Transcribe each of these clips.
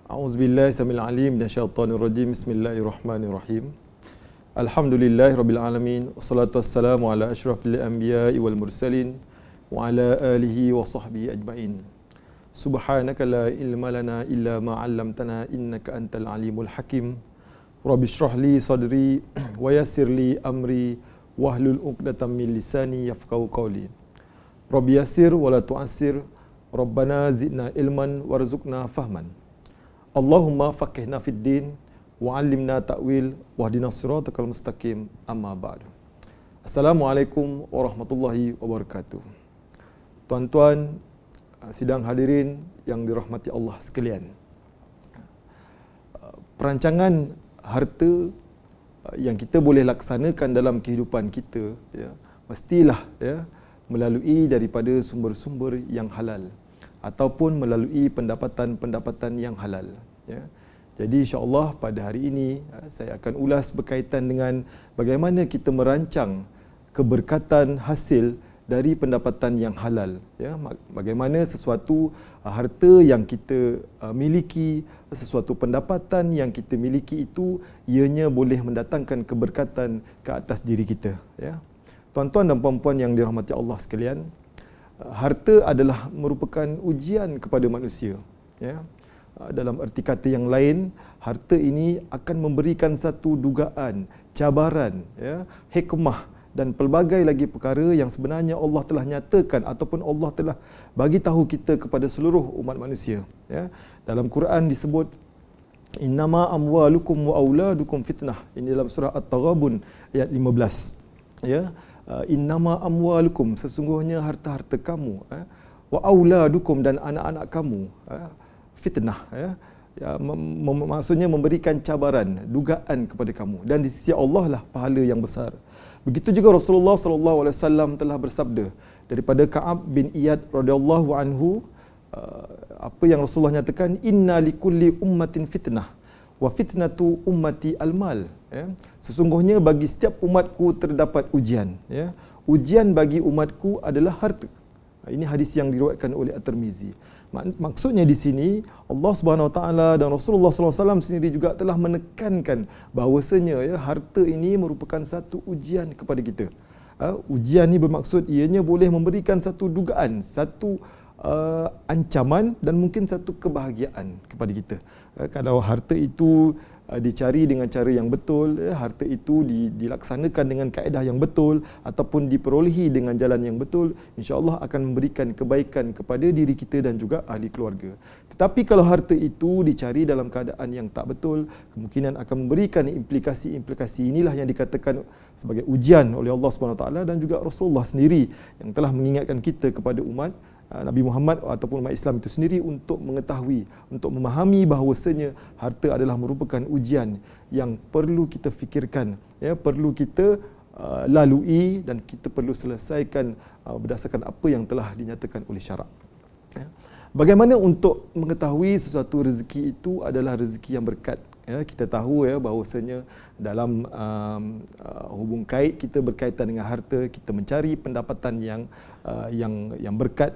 A'udzubillahi samil alim minasyaitonir rajim. Bismillahirrahmanirrahim. Alhamdulillahirabbil alamin. Wassalatu wassalamu ala asyrafil anbiya'i wal mursalin wa ala alihi wa sahbihi ajmain. Subhanaka la ilma lana illa ma 'allamtana innaka antal alimul hakim. Rabbi shrah li sadri wa yassir li amri wahlul 'uqdatam min lisani yafqahu qawli. Rabbi yassir wa la tu'assir. Rabbana zidna ilman warzuqna fahman. Allahumma faqihna fid din wa 'allimna ta'wil wahdina siratal mustaqim, amma ba'du. Assalamualaikum warahmatullahi wabarakatuh. Tuan-tuan, sidang hadirin yang dirahmati Allah sekalian. Perancangan harta yang kita boleh laksanakan dalam kehidupan kita, mestilah melalui daripada sumber-sumber yang halal ataupun melalui pendapatan-pendapatan yang halal. Jadi insya-Allah pada hari ini saya akan ulas berkaitan dengan bagaimana kita merancang keberkatan hasil dari pendapatan yang halal. Bagaimana sesuatu harta yang kita miliki, sesuatu pendapatan yang kita miliki itu ianya boleh mendatangkan keberkatan ke atas diri kita. Tuan-tuan dan puan-puan yang dirahmati Allah sekalian, harta adalah merupakan ujian kepada manusia. Dalam erti kata yang lain, harta ini akan memberikan satu dugaan, cabaran, hikmah dan pelbagai lagi perkara yang sebenarnya Allah telah nyatakan ataupun Allah telah bagi tahu kita kepada seluruh umat manusia. Dalam Quran disebut innama amwalukum wa auladukum fitnah. Ini dalam surah At-Taghabun ayat 15. Innama amwalukum, sesungguhnya harta-harta kamu, wa auladukum, dan anak-anak kamu, fitnah, maksudnya memberikan cabaran, dugaan kepada kamu, dan di sisi Allah lah pahala yang besar. Begitu juga Rasulullah sallallahu alaihi wasallam telah bersabda daripada Ka'ab bin Iyad radhiyallahu anhu, apa yang Rasulullah nyatakan, inna likulli ummatin fitnah wa fitnatu ummati al-mal. Sesungguhnya bagi setiap umatku terdapat ujian. Ujian bagi umatku adalah harta. Ini hadis yang diriwayatkan oleh At-Tirmizi. Maksudnya di sini Allah Subhanahu Wa Taala dan Rasulullah sallallahu alaihi wasallam sendiri juga telah menekankan bahawasanya harta ini merupakan satu ujian kepada kita. Ujian ini bermaksud ianya boleh memberikan satu dugaan, satu ancaman dan mungkin satu kebahagiaan kepada kita. Kalau harta itu dicari dengan cara yang betul, harta itu dilaksanakan dengan kaedah yang betul ataupun diperolehi dengan jalan yang betul, insya-Allah akan memberikan kebaikan kepada diri kita dan juga ahli keluarga. Tetapi kalau harta itu dicari dalam keadaan yang tak betul, kemungkinan akan memberikan implikasi-implikasi. Inilah yang dikatakan sebagai ujian oleh Allah SWT dan juga Rasulullah sendiri yang telah mengingatkan kita kepada umat Nabi Muhammad ataupun umat Islam itu sendiri untuk mengetahui, untuk memahami bahawasanya harta adalah merupakan ujian yang perlu kita fikirkan, perlu kita lalui dan kita perlu selesaikan berdasarkan apa yang telah dinyatakan oleh syarak. Bagaimana untuk mengetahui sesuatu rezeki itu adalah rezeki yang berkat? Kita tahu bahawasanya dalam hubung kait kita berkaitan dengan harta, kita mencari pendapatan yang berkat.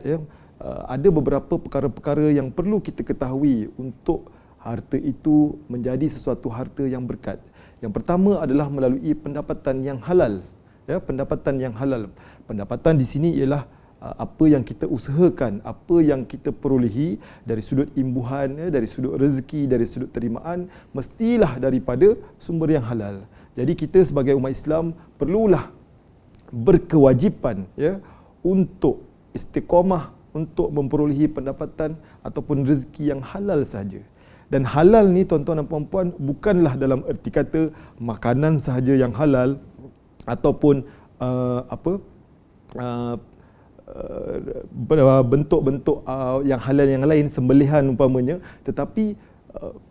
Ada beberapa perkara-perkara yang perlu kita ketahui untuk harta itu menjadi sesuatu harta yang berkat. Yang pertama adalah melalui pendapatan yang halal. Pendapatan yang halal. Pendapatan di sini ialah apa yang kita usahakan, apa yang kita perolehi dari sudut imbuhan, dari sudut rezeki, dari sudut terimaan, mestilah daripada sumber yang halal. Jadi kita sebagai umat Islam perlulah berkewajipan untuk istiqamah, untuk memperolehi pendapatan ataupun rezeki yang halal sahaja. Dan halal ni tuan-tuan dan puan-puan bukanlah dalam erti kata makanan sahaja yang halal ataupun bentuk-bentuk yang halal yang lain, sembelihan umpamanya, tetapi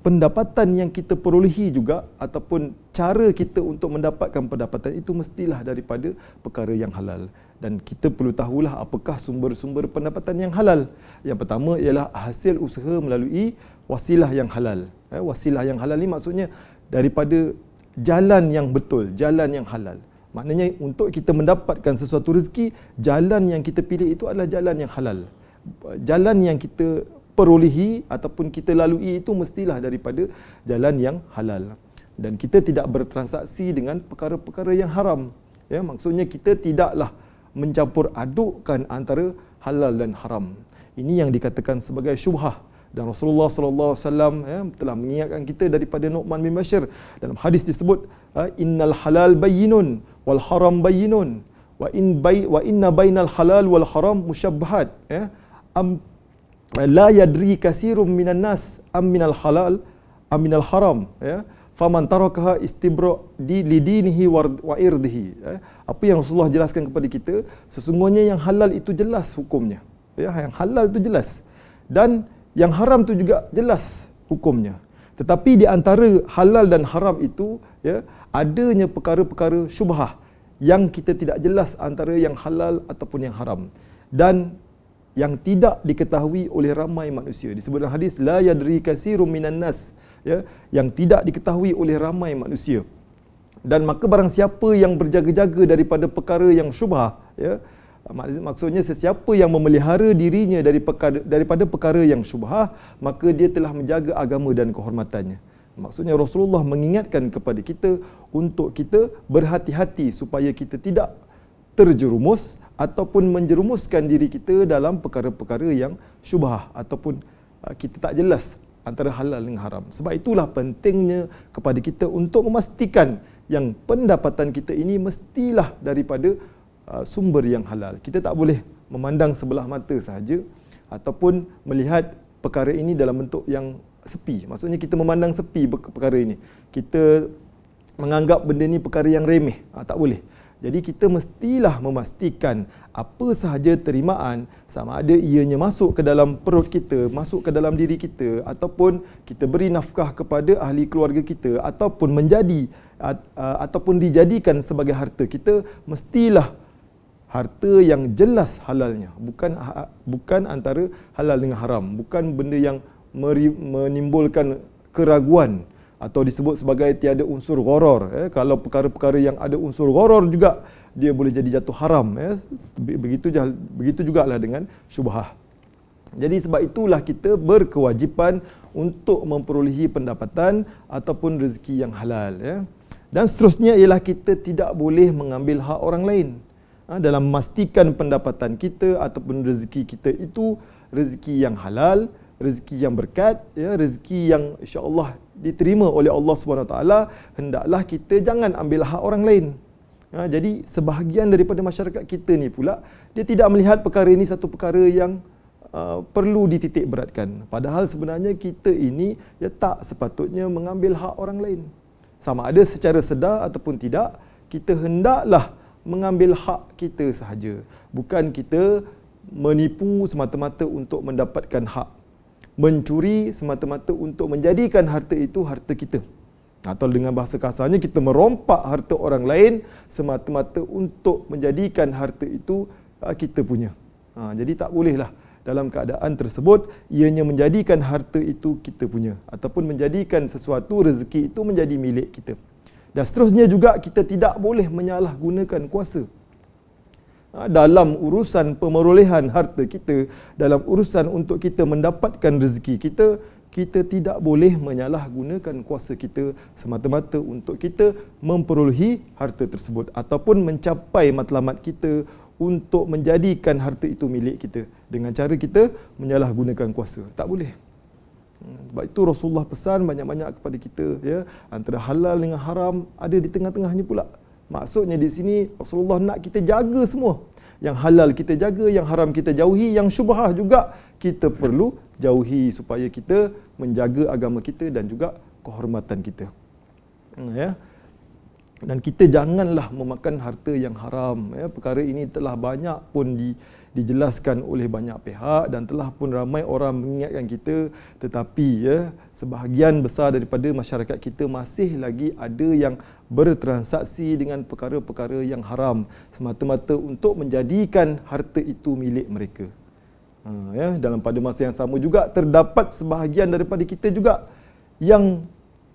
pendapatan yang kita perolehi juga ataupun cara kita untuk mendapatkan pendapatan itu mestilah daripada perkara yang halal. Dan kita perlu tahulah apakah sumber-sumber pendapatan yang halal. Yang pertama ialah hasil usaha melalui wasilah yang halal. Wasilah yang halal ni maksudnya daripada jalan yang betul, jalan yang halal. Maknanya untuk kita mendapatkan sesuatu rezeki, jalan yang kita pilih itu adalah jalan yang halal. Jalan yang kita perolehi ataupun kita lalui itu mestilah daripada jalan yang halal. Dan kita tidak bertransaksi dengan perkara-perkara yang haram. Ya, maksudnya kita tidaklah mencampur adukkan antara halal dan haram. Ini yang dikatakan sebagai syubhah. Dan Rasulullah sallallahu alaihi wasallam telah mengingatkan kita daripada Nu'man bin Bashir. Dalam hadis disebut innal halal bayyinun wal haram bayyinun wa inna bainal halal wal haram musyabbahat, la yadri katsirun minan nas am minal halal am minal haram, faman tarakaha istibra li dinihi wa irdihi. Apa yang Rasulullah jelaskan kepada kita, sesungguhnya yang halal itu jelas hukumnya, yang halal itu jelas, dan yang haram itu juga jelas hukumnya. Tetapi di antara halal dan haram itu adanya perkara-perkara syubhah yang kita tidak jelas antara yang halal ataupun yang haram, dan yang tidak diketahui oleh ramai manusia. Disebut dalam hadis la yadri katsirun minan nas, yang tidak diketahui oleh ramai manusia. Dan maka barang siapa yang berjaga-jaga daripada perkara yang syubhah, maksudnya sesiapa yang memelihara dirinya daripada perkara yang syubhah, maka dia telah menjaga agama dan kehormatannya. Maksudnya Rasulullah mengingatkan kepada kita untuk kita berhati-hati supaya kita tidak terjerumus ataupun menjerumuskan diri kita dalam perkara-perkara yang syubhah ataupun kita tak jelas antara halal dengan haram. Sebab itulah pentingnya kepada kita untuk memastikan yang pendapatan kita ini mestilah daripada sumber yang halal. Kita tak boleh memandang sebelah mata sahaja ataupun melihat perkara ini dalam bentuk yang sepi. Maksudnya kita memandang sepi perkara ini. Kita menganggap benda ni perkara yang remeh. Tak boleh. Jadi kita mestilah memastikan apa sahaja terimaan, sama ada ianya masuk ke dalam perut kita, masuk ke dalam diri kita, ataupun kita beri nafkah kepada ahli keluarga kita, ataupun menjadi ataupun dijadikan sebagai harta kita, mestilah harta yang jelas halalnya, bukan antara halal dengan haram, bukan benda yang menimbulkan keraguan atau disebut sebagai tiada unsur gharar. Kalau perkara-perkara yang ada unsur gharar juga dia boleh jadi jatuh haram. Begitu jugalah dengan syubhah. Jadi sebab itulah kita berkewajipan untuk memperolehi pendapatan ataupun rezeki yang halal. Dan seterusnya ialah kita tidak boleh mengambil hak orang lain. Dalam memastikan pendapatan kita ataupun rezeki kita itu rezeki yang halal, rezeki yang berkat, rezeki yang insya-Allah diterima oleh Allah SWT, hendaklah kita jangan ambil hak orang lain. Jadi sebahagian daripada masyarakat kita ni pula, dia tidak melihat perkara ini satu perkara yang perlu dititik beratkan. Padahal sebenarnya kita ini tak sepatutnya mengambil hak orang lain. Sama ada secara sedar ataupun tidak, kita hendaklah mengambil hak kita sahaja. Bukan kita menipu semata-mata untuk mendapatkan hak. Mencuri semata-mata untuk menjadikan harta itu harta kita. Atau dengan bahasa kasarnya, kita merompak harta orang lain semata-mata untuk menjadikan harta itu kita punya. Jadi tak bolehlah dalam keadaan tersebut ianya menjadikan harta itu kita punya, ataupun menjadikan sesuatu rezeki itu menjadi milik kita. Dan seterusnya juga kita tidak boleh menyalahgunakan kuasa dalam urusan pemerolehan harta kita, dalam urusan untuk kita mendapatkan rezeki kita. Kita tidak boleh menyalahgunakan kuasa kita semata-mata untuk kita memperolehi harta tersebut ataupun mencapai matlamat kita untuk menjadikan harta itu milik kita dengan cara kita menyalahgunakan kuasa. Tak boleh. Sebab itu Rasulullah pesan banyak-banyak kepada kita, antara halal dengan haram ada di tengah-tengahnya pula. Maksudnya di sini Rasulullah nak kita jaga semua. Yang halal kita jaga, yang haram kita jauhi, yang syubhah juga kita perlu jauhi supaya kita menjaga agama kita dan juga kehormatan kita. Dan kita janganlah memakan harta yang haram. Perkara ini telah banyak pun dijelaskan oleh banyak pihak dan telah pun ramai orang mengingatkan kita, tetapi sebahagian besar daripada masyarakat kita masih lagi ada yang bertransaksi dengan perkara-perkara yang haram semata-mata untuk menjadikan harta itu milik mereka. Dalam pada masa yang sama juga terdapat sebahagian daripada kita juga yang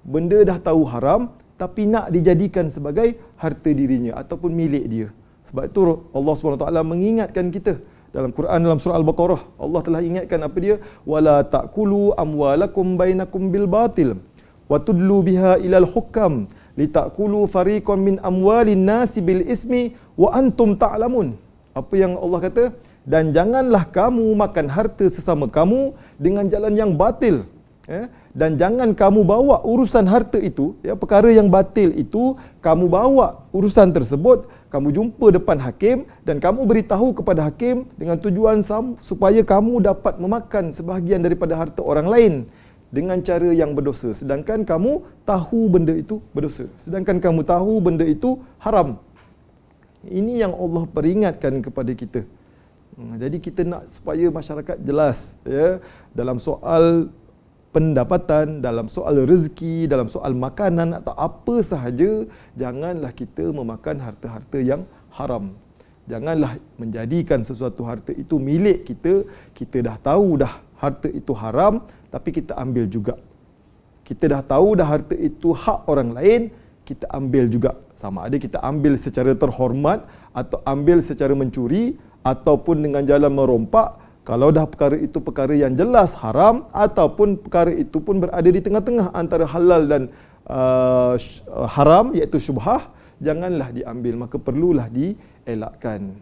benda dah tahu haram tapi nak dijadikan sebagai harta dirinya ataupun milik dia. Sebab itu Allah SWT mengingatkan kita dalam Quran, dalam surah Al-Baqarah, Allah telah ingatkan apa dia? Wala ta'kulu amwalakum bainakum bil batil wa tudlu biha ilal hukam litakulu fariqan min amwalin nasi bil ismi wa antum ta'lamun. Apa yang Allah kata? Dan janganlah kamu makan harta sesama kamu dengan jalan yang batil. Dan jangan kamu bawa urusan harta itu, perkara yang batil itu, kamu bawa urusan tersebut, kamu jumpa depan hakim dan kamu beritahu kepada hakim dengan tujuan supaya kamu dapat memakan sebahagian daripada harta orang lain dengan cara yang berdosa, sedangkan kamu tahu benda itu berdosa, sedangkan kamu tahu benda itu haram. Ini yang Allah peringatkan kepada kita. Jadi kita nak supaya masyarakat jelas, dalam soal pendapatan, dalam soal rezeki, dalam soal makanan atau apa sahaja, janganlah kita memakan harta-harta yang haram. Janganlah menjadikan sesuatu harta itu milik kita. Kita dah tahu dah harta itu haram, tapi kita ambil juga. Kita dah tahu dah harta itu hak orang lain, kita ambil juga. Sama ada kita ambil secara terhormat atau ambil secara mencuri ataupun dengan jalan merompak. Kalau dah perkara itu perkara yang jelas haram ataupun perkara itu pun berada di tengah-tengah antara halal dan haram, iaitu syubhah, janganlah diambil, maka perlulah dielakkan.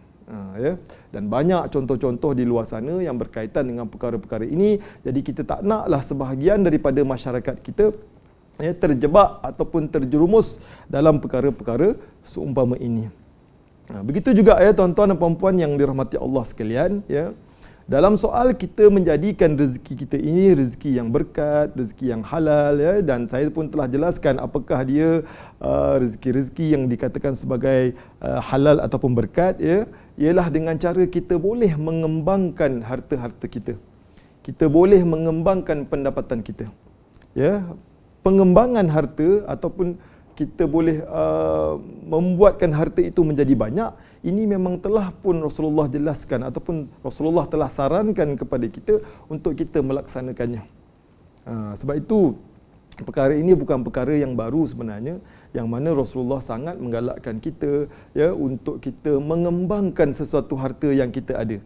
Dan banyak contoh-contoh di luar sana yang berkaitan dengan perkara-perkara ini. Jadi kita tak naklah sebahagian daripada masyarakat kita terjebak ataupun terjerumus dalam perkara-perkara seumpama ini. Begitu juga tuan-tuan dan puan-puan yang dirahmati Allah sekalian, dalam soal kita menjadikan rezeki kita ini rezeki yang berkat, rezeki yang halal, dan saya pun telah jelaskan apakah dia rezeki-rezeki yang dikatakan sebagai halal ataupun berkat, ialah dengan cara kita boleh mengembangkan harta-harta kita. Kita boleh mengembangkan pendapatan kita. Pengembangan harta ataupun kita boleh membuatkan harta itu menjadi banyak, ini memang telah pun Rasulullah jelaskan ataupun Rasulullah telah sarankan kepada kita untuk kita melaksanakannya. Sebab itu perkara ini bukan perkara yang baru sebenarnya, yang mana Rasulullah sangat menggalakkan kita untuk kita mengembangkan sesuatu harta yang kita ada.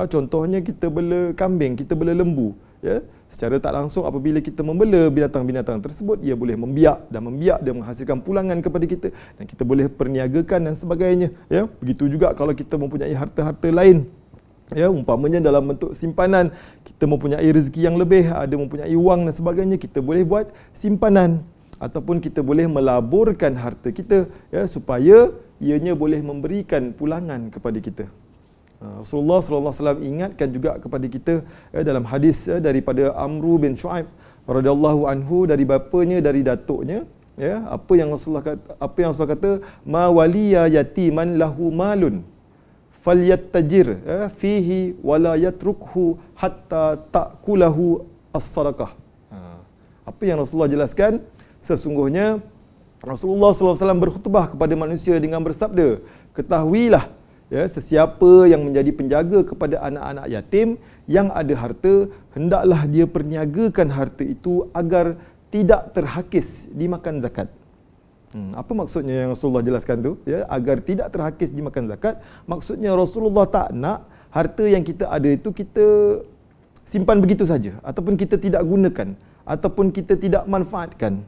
Contohnya kita bela kambing, kita bela lembu, secara tak langsung apabila kita membela binatang-binatang tersebut, ia boleh membiak dia menghasilkan pulangan kepada kita dan kita boleh perniagakan dan sebagainya. Begitu juga kalau kita mempunyai harta-harta lain, umpamanya dalam bentuk simpanan, kita mempunyai rezeki yang lebih, ada mempunyai wang dan sebagainya, kita boleh buat simpanan ataupun kita boleh melaburkan harta kita, supaya ianya boleh memberikan pulangan kepada kita. Rasulullah sallallahu alaihi wasallam ingatkan juga kepada kita dalam hadis daripada Amru bin Shu'aib radhiyallahu anhu, dari bapanya, dari datuknya, apa yang Rasulullah kata, ma waliya yatiman lahu malun falyattajir fihi wala yatrukhu hatta ta'kulahu as-sadaqah. Apa yang Rasulullah jelaskan, sesungguhnya Rasulullah sallallahu alaihi wasallam berkhutbah kepada manusia dengan bersabda, ketahuilah, sesiapa yang menjadi penjaga kepada anak-anak yatim yang ada harta, hendaklah dia perniagakan harta itu agar tidak terhakis dimakan zakat. Apa maksudnya yang Rasulullah jelaskan tu? Agar tidak terhakis dimakan zakat, maksudnya Rasulullah tak nak harta yang kita ada itu kita simpan begitu saja, ataupun kita tidak gunakan, ataupun kita tidak manfaatkan.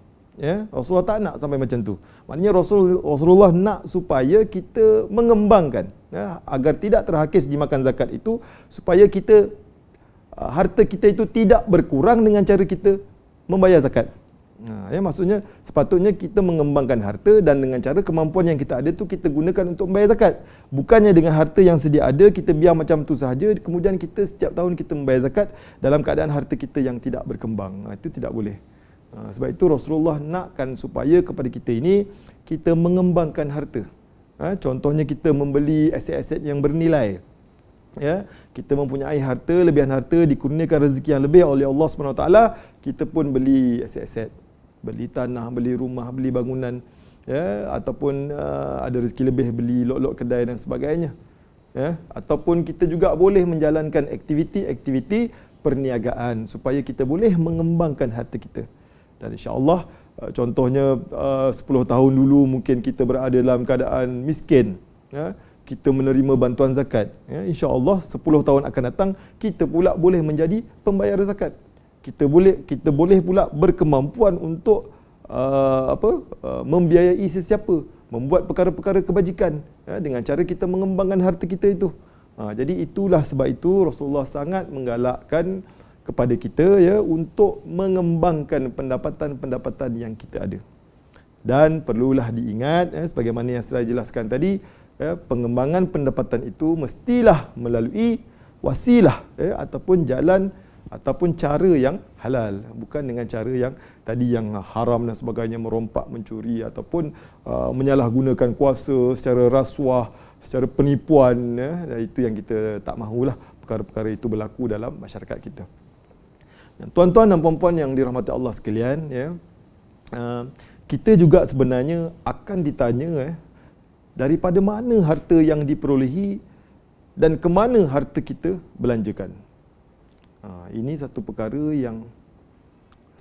Rasulullah tak nak sampai macam tu. Maknanya Rasulullah nak supaya kita mengembangkan, agar tidak terhakis dimakan zakat itu, supaya kita harta kita itu tidak berkurang dengan cara kita membayar zakat. Maksudnya sepatutnya kita mengembangkan harta dan dengan cara kemampuan yang kita ada tu kita gunakan untuk membayar zakat. Bukannya dengan harta yang sedia ada kita biar macam tu sahaja, kemudian kita setiap tahun kita membayar zakat dalam keadaan harta kita yang tidak berkembang. Itu tidak boleh. Sebab itu Rasulullah nakkan supaya kepada kita ini kita mengembangkan harta. Contohnya kita membeli aset-aset yang bernilai. Kita mempunyai harta, lebihan harta, dikurniakan rezeki yang lebih oleh Allah SWT, kita pun beli aset-aset, beli tanah, beli rumah, beli bangunan, ataupun ada rezeki lebih beli lot-lot kedai dan sebagainya. Ataupun kita juga boleh menjalankan aktiviti-aktiviti perniagaan supaya kita boleh mengembangkan harta kita. Dan insya-Allah, contohnya 10 tahun dulu mungkin kita berada dalam keadaan miskin. kita menerima bantuan zakat. Ya, insya-Allah 10 tahun akan datang kita pula boleh menjadi pembayar zakat. Kita boleh pula berkemampuan untuk membiayai sesiapa, membuat perkara-perkara kebajikan, ya, dengan cara kita mengembangkan harta kita itu. Jadi itulah sebab itu Rasulullah sangat menggalakkan kepada kita, ya, untuk mengembangkan pendapatan-pendapatan yang kita ada. Dan perlulah diingat, sebagaimana yang saya jelaskan tadi, ya, pengembangan pendapatan itu mestilah melalui wasilah, ya, ataupun jalan ataupun cara yang halal, bukan dengan cara yang tadi yang haram dan sebagainya, merompak, mencuri ataupun menyalahgunakan kuasa secara rasuah, secara penipuan, ya. Dan itu yang kita tak mahulah perkara-perkara itu berlaku dalam masyarakat kita. Dan tuan-tuan dan puan-puan yang dirahmati Allah sekalian, ya, kita juga sebenarnya akan ditanya, daripada mana harta yang diperolehi dan ke mana harta kita belanjakan. Ini satu perkara yang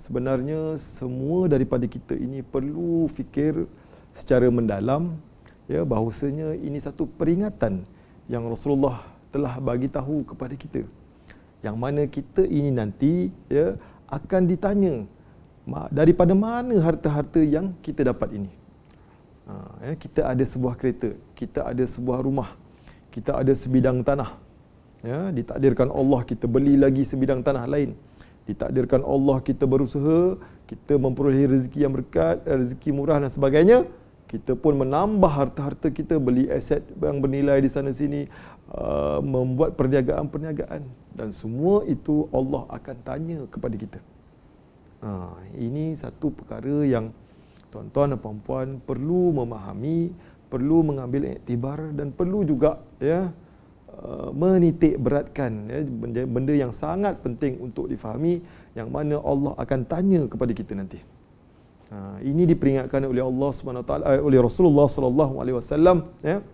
sebenarnya semua daripada kita ini perlu fikir secara mendalam, ya, bahawasanya ini satu peringatan yang Rasulullah telah bagi tahu kepada kita, yang mana kita ini nanti, ya, akan ditanya daripada mana harta-harta yang kita dapat ini. Kita ada sebuah kereta, kita ada sebuah rumah, kita ada sebidang tanah, ya, ditakdirkan Allah kita beli lagi sebidang tanah lain, ditakdirkan Allah kita berusaha, kita memperolehi rezeki yang berkat, rezeki murah dan sebagainya, kita pun menambah harta-harta kita, beli aset yang bernilai di sana sini, membuat perniagaan-perniagaan, dan semua itu Allah akan tanya kepada kita. Ini satu perkara yang tuan-tuan dan puan-puan perlu memahami, perlu mengambil iktibar, dan perlu juga, ya, menitik beratkan, ya, benda yang sangat penting untuk difahami, yang mana Allah akan tanya kepada kita nanti. Ini diperingatkan oleh Allah Subhanahu Wa Taala, oleh Rasulullah sallallahu alaihi wasallam, ya.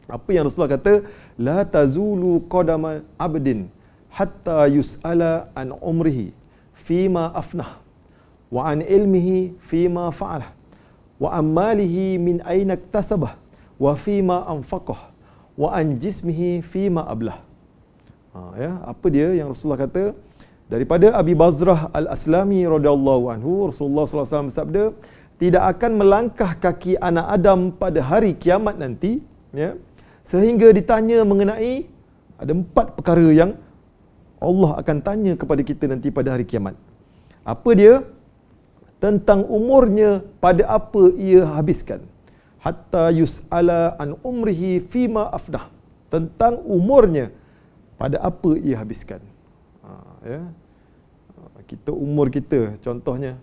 Apa yang Rasulullah kata, la tazulu qadama abdin hatta yus'ala an umrihi fima afnah wa an ilmihi fima fa'alah wa an malihi min aina iktasabah wa fima anfaqah wa an jismihi fima ablah. Ya, apa dia yang Rasulullah kata? Daripada Abi Bazrah Al-Aslami radhiyallahu anhu, Rasulullah sallallahu alaihi wasallam bersabda, tidak akan melangkah kaki anak Adam pada hari kiamat nanti, ya, sehingga ditanya mengenai ada 4 perkara yang Allah akan tanya kepada kita nanti pada hari kiamat. Apa dia? Tentang umurnya, pada apa ia habiskan. Hatta yus'ala an umrihi fima afnah. Tentang umurnya, pada apa ia habiskan. Ya. Kita umur kita, contohnya,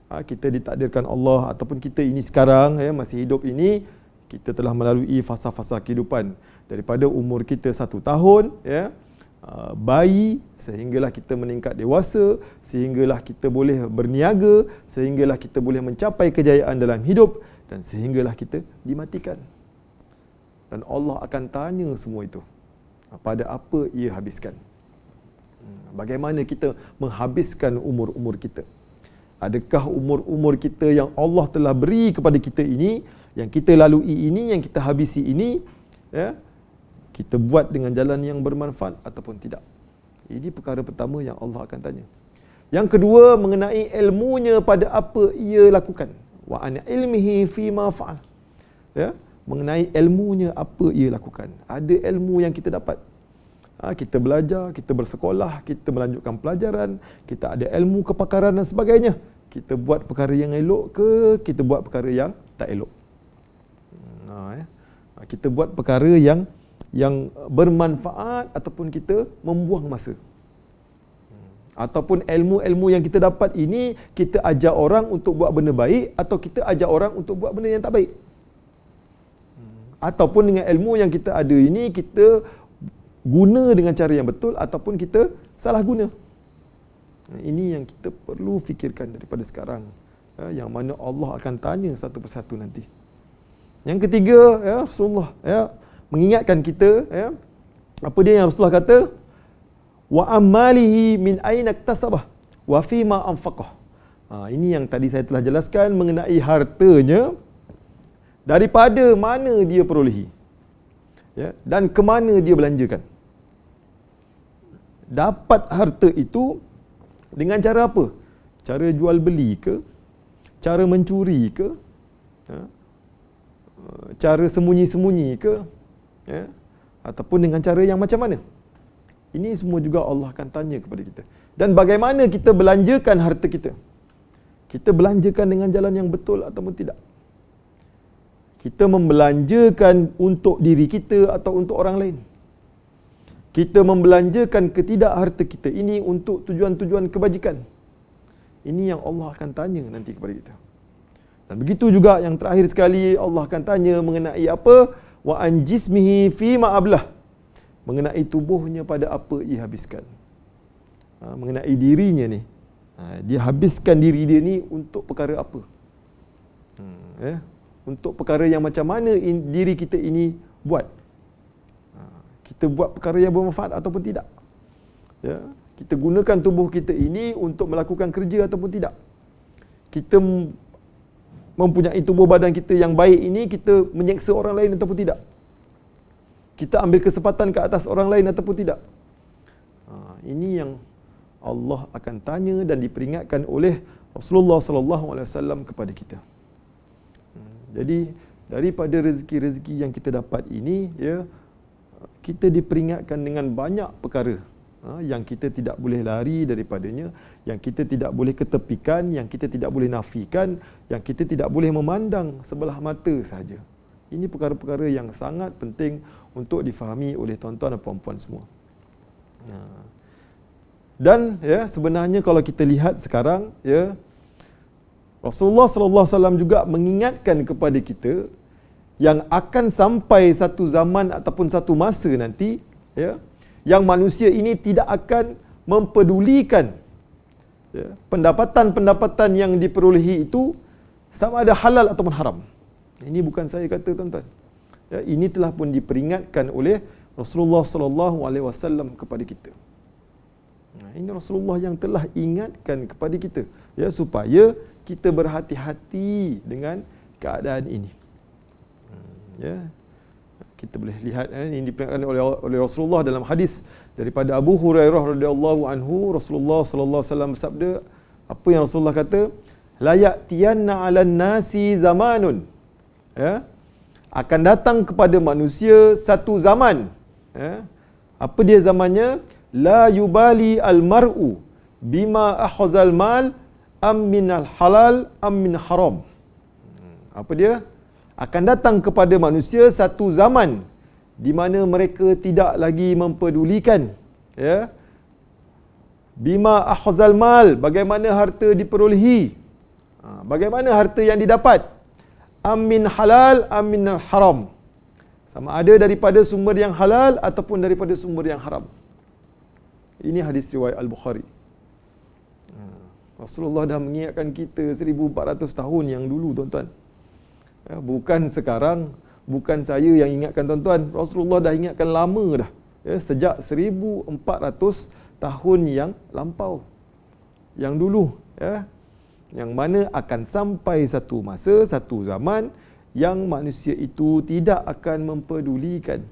kita ditakdirkan Allah ataupun kita ini sekarang, ya, masih hidup ini, kita telah melalui fasa-fasa kehidupan. Daripada umur kita 1 tahun, ya, bayi, sehinggalah kita meningkat dewasa, sehinggalah kita boleh berniaga, sehinggalah kita boleh mencapai kejayaan dalam hidup, dan sehinggalah kita dimatikan. Dan Allah akan tanya semua itu. Pada apa ia habiskan. Bagaimana kita menghabiskan umur-umur kita. Adakah umur-umur kita yang Allah telah beri kepada kita ini, yang kita lalui ini, yang kita habisi ini, ya, kita buat dengan jalan yang bermanfaat ataupun tidak. Ini perkara pertama yang Allah akan tanya. Yang kedua, mengenai ilmunya, pada apa ia lakukan. Wa an ilmihi fima fa'al. Ya, mengenai ilmunya, apa ia lakukan. Ada ilmu yang kita dapat. Kita belajar, kita bersekolah, kita melanjutkan pelajaran, kita ada ilmu kepakaran dan sebagainya. Kita buat perkara yang elok ke kita buat perkara yang tak elok. Kita buat perkara yang bermanfaat ataupun kita membuang masa. Ataupun ilmu-ilmu yang kita dapat ini, kita ajar orang untuk buat benda baik atau kita ajar orang untuk buat benda yang tak baik. Ataupun dengan ilmu yang kita ada ini, kita guna dengan cara yang betul ataupun kita salah guna. Ini yang kita perlu fikirkan daripada sekarang, yang mana Allah akan tanya satu persatu nanti. Yang ketiga, ya, Rasulullah, ya, mengingatkan kita, ya, apa dia yang Rasulullah kata? Wa amalihi min aina iktasabah wa fima anfaqah. Ini yang tadi saya telah jelaskan mengenai hartanya, daripada mana dia perolehi Ya, dan ke mana dia belanjakan. Dapat harta itu dengan cara apa? Cara jual beli ke? Cara mencuri ke? Ya, cara sembunyi-sembunyi ke? Ya, ataupun dengan cara yang macam mana? Ini semua juga Allah akan tanya kepada kita. Dan bagaimana kita belanjakan harta kita? Kita belanjakan dengan jalan yang betul ataupun tidak? Kita membelanjakan untuk diri kita atau untuk orang lain? Kita membelanjakan ke tidak harta kita ini untuk tujuan-tujuan kebajikan? Ini yang Allah akan tanya nanti kepada kita. Dan begitu juga yang terakhir sekali, Allah akan tanya mengenai apa? Wa an jismihi fi ma ablah. Mengenai tubuhnya pada apa ia habiskan. Mengenai dirinya ni. Dia habiskan diri dia ni untuk perkara apa? Untuk perkara yang macam mana diri kita ini buat. Kita buat perkara yang bermanfaat ataupun tidak. Ya, kita gunakan tubuh kita ini untuk melakukan kerja ataupun tidak. Kita mempunyai tubuh badan kita yang baik ini, kita menyeksa orang lain ataupun tidak. Kita ambil kesempatan ke atas orang lain ataupun tidak. Ini yang Allah akan tanya dan diperingatkan oleh Rasulullah sallallahu alaihi wasallam kepada kita. Jadi daripada rezeki-rezeki yang kita dapat ini, ya, kita diperingatkan dengan banyak perkara yang kita tidak boleh lari daripadanya, yang kita tidak boleh ketepikan, yang kita tidak boleh nafikan, yang kita tidak boleh memandang sebelah mata sahaja. Ini perkara-perkara yang sangat penting untuk difahami oleh tuan-tuan dan puan-puan semua. Dan ya, sebenarnya kalau kita lihat sekarang, ya, Rasulullah sallallahu alaihi wasallam juga mengingatkan kepada kita yang akan sampai satu zaman ataupun satu masa nanti, ya, yang manusia ini tidak akan mempedulikan, ya, pendapatan-pendapatan yang diperolehi itu sama ada halal ataupun haram. Ini bukan saya kata, tuan-tuan. Ya, ini telah pun diperingatkan oleh Rasulullah sallallahu alaihi wasallam kepada kita. Ini Rasulullah yang telah ingatkan kepada kita, ya, supaya kita berhati-hati dengan keadaan ini. Ya, kita boleh lihat ini diperingatkan oleh Rasulullah dalam hadis daripada Abu Hurairah radhiyallahu anhu. Rasulullah sallallahu alaihi wasallam bersabda, apa yang Rasulullah kata? La ya'tiyanna 'alan nasi zamanun. Ya, akan datang kepada manusia satu zaman. Ya, apa dia zamannya? La yubali al-mar'u bima akhazal mal am minal halal am min haram. Apa dia? Akan datang kepada manusia satu zaman di mana mereka tidak lagi mempedulikan, ya, bima akhazal mal, bagaimana harta diperolehi, bagaimana harta yang didapat, am min halal am min haram, sama ada daripada sumber yang halal ataupun daripada sumber yang haram. Ini hadis riwayat Al-Bukhari. Rasulullah dah mengingatkan kita 1400 tahun yang dulu, tuan-tuan. Ya, bukan sekarang, bukan saya yang ingatkan, tuan-tuan. Rasulullah dah ingatkan lama dah. Ya, sejak 1400 tahun yang lampau. Yang dulu, ya. Yang mana akan sampai satu masa, satu zaman yang manusia itu tidak akan mempedulikan,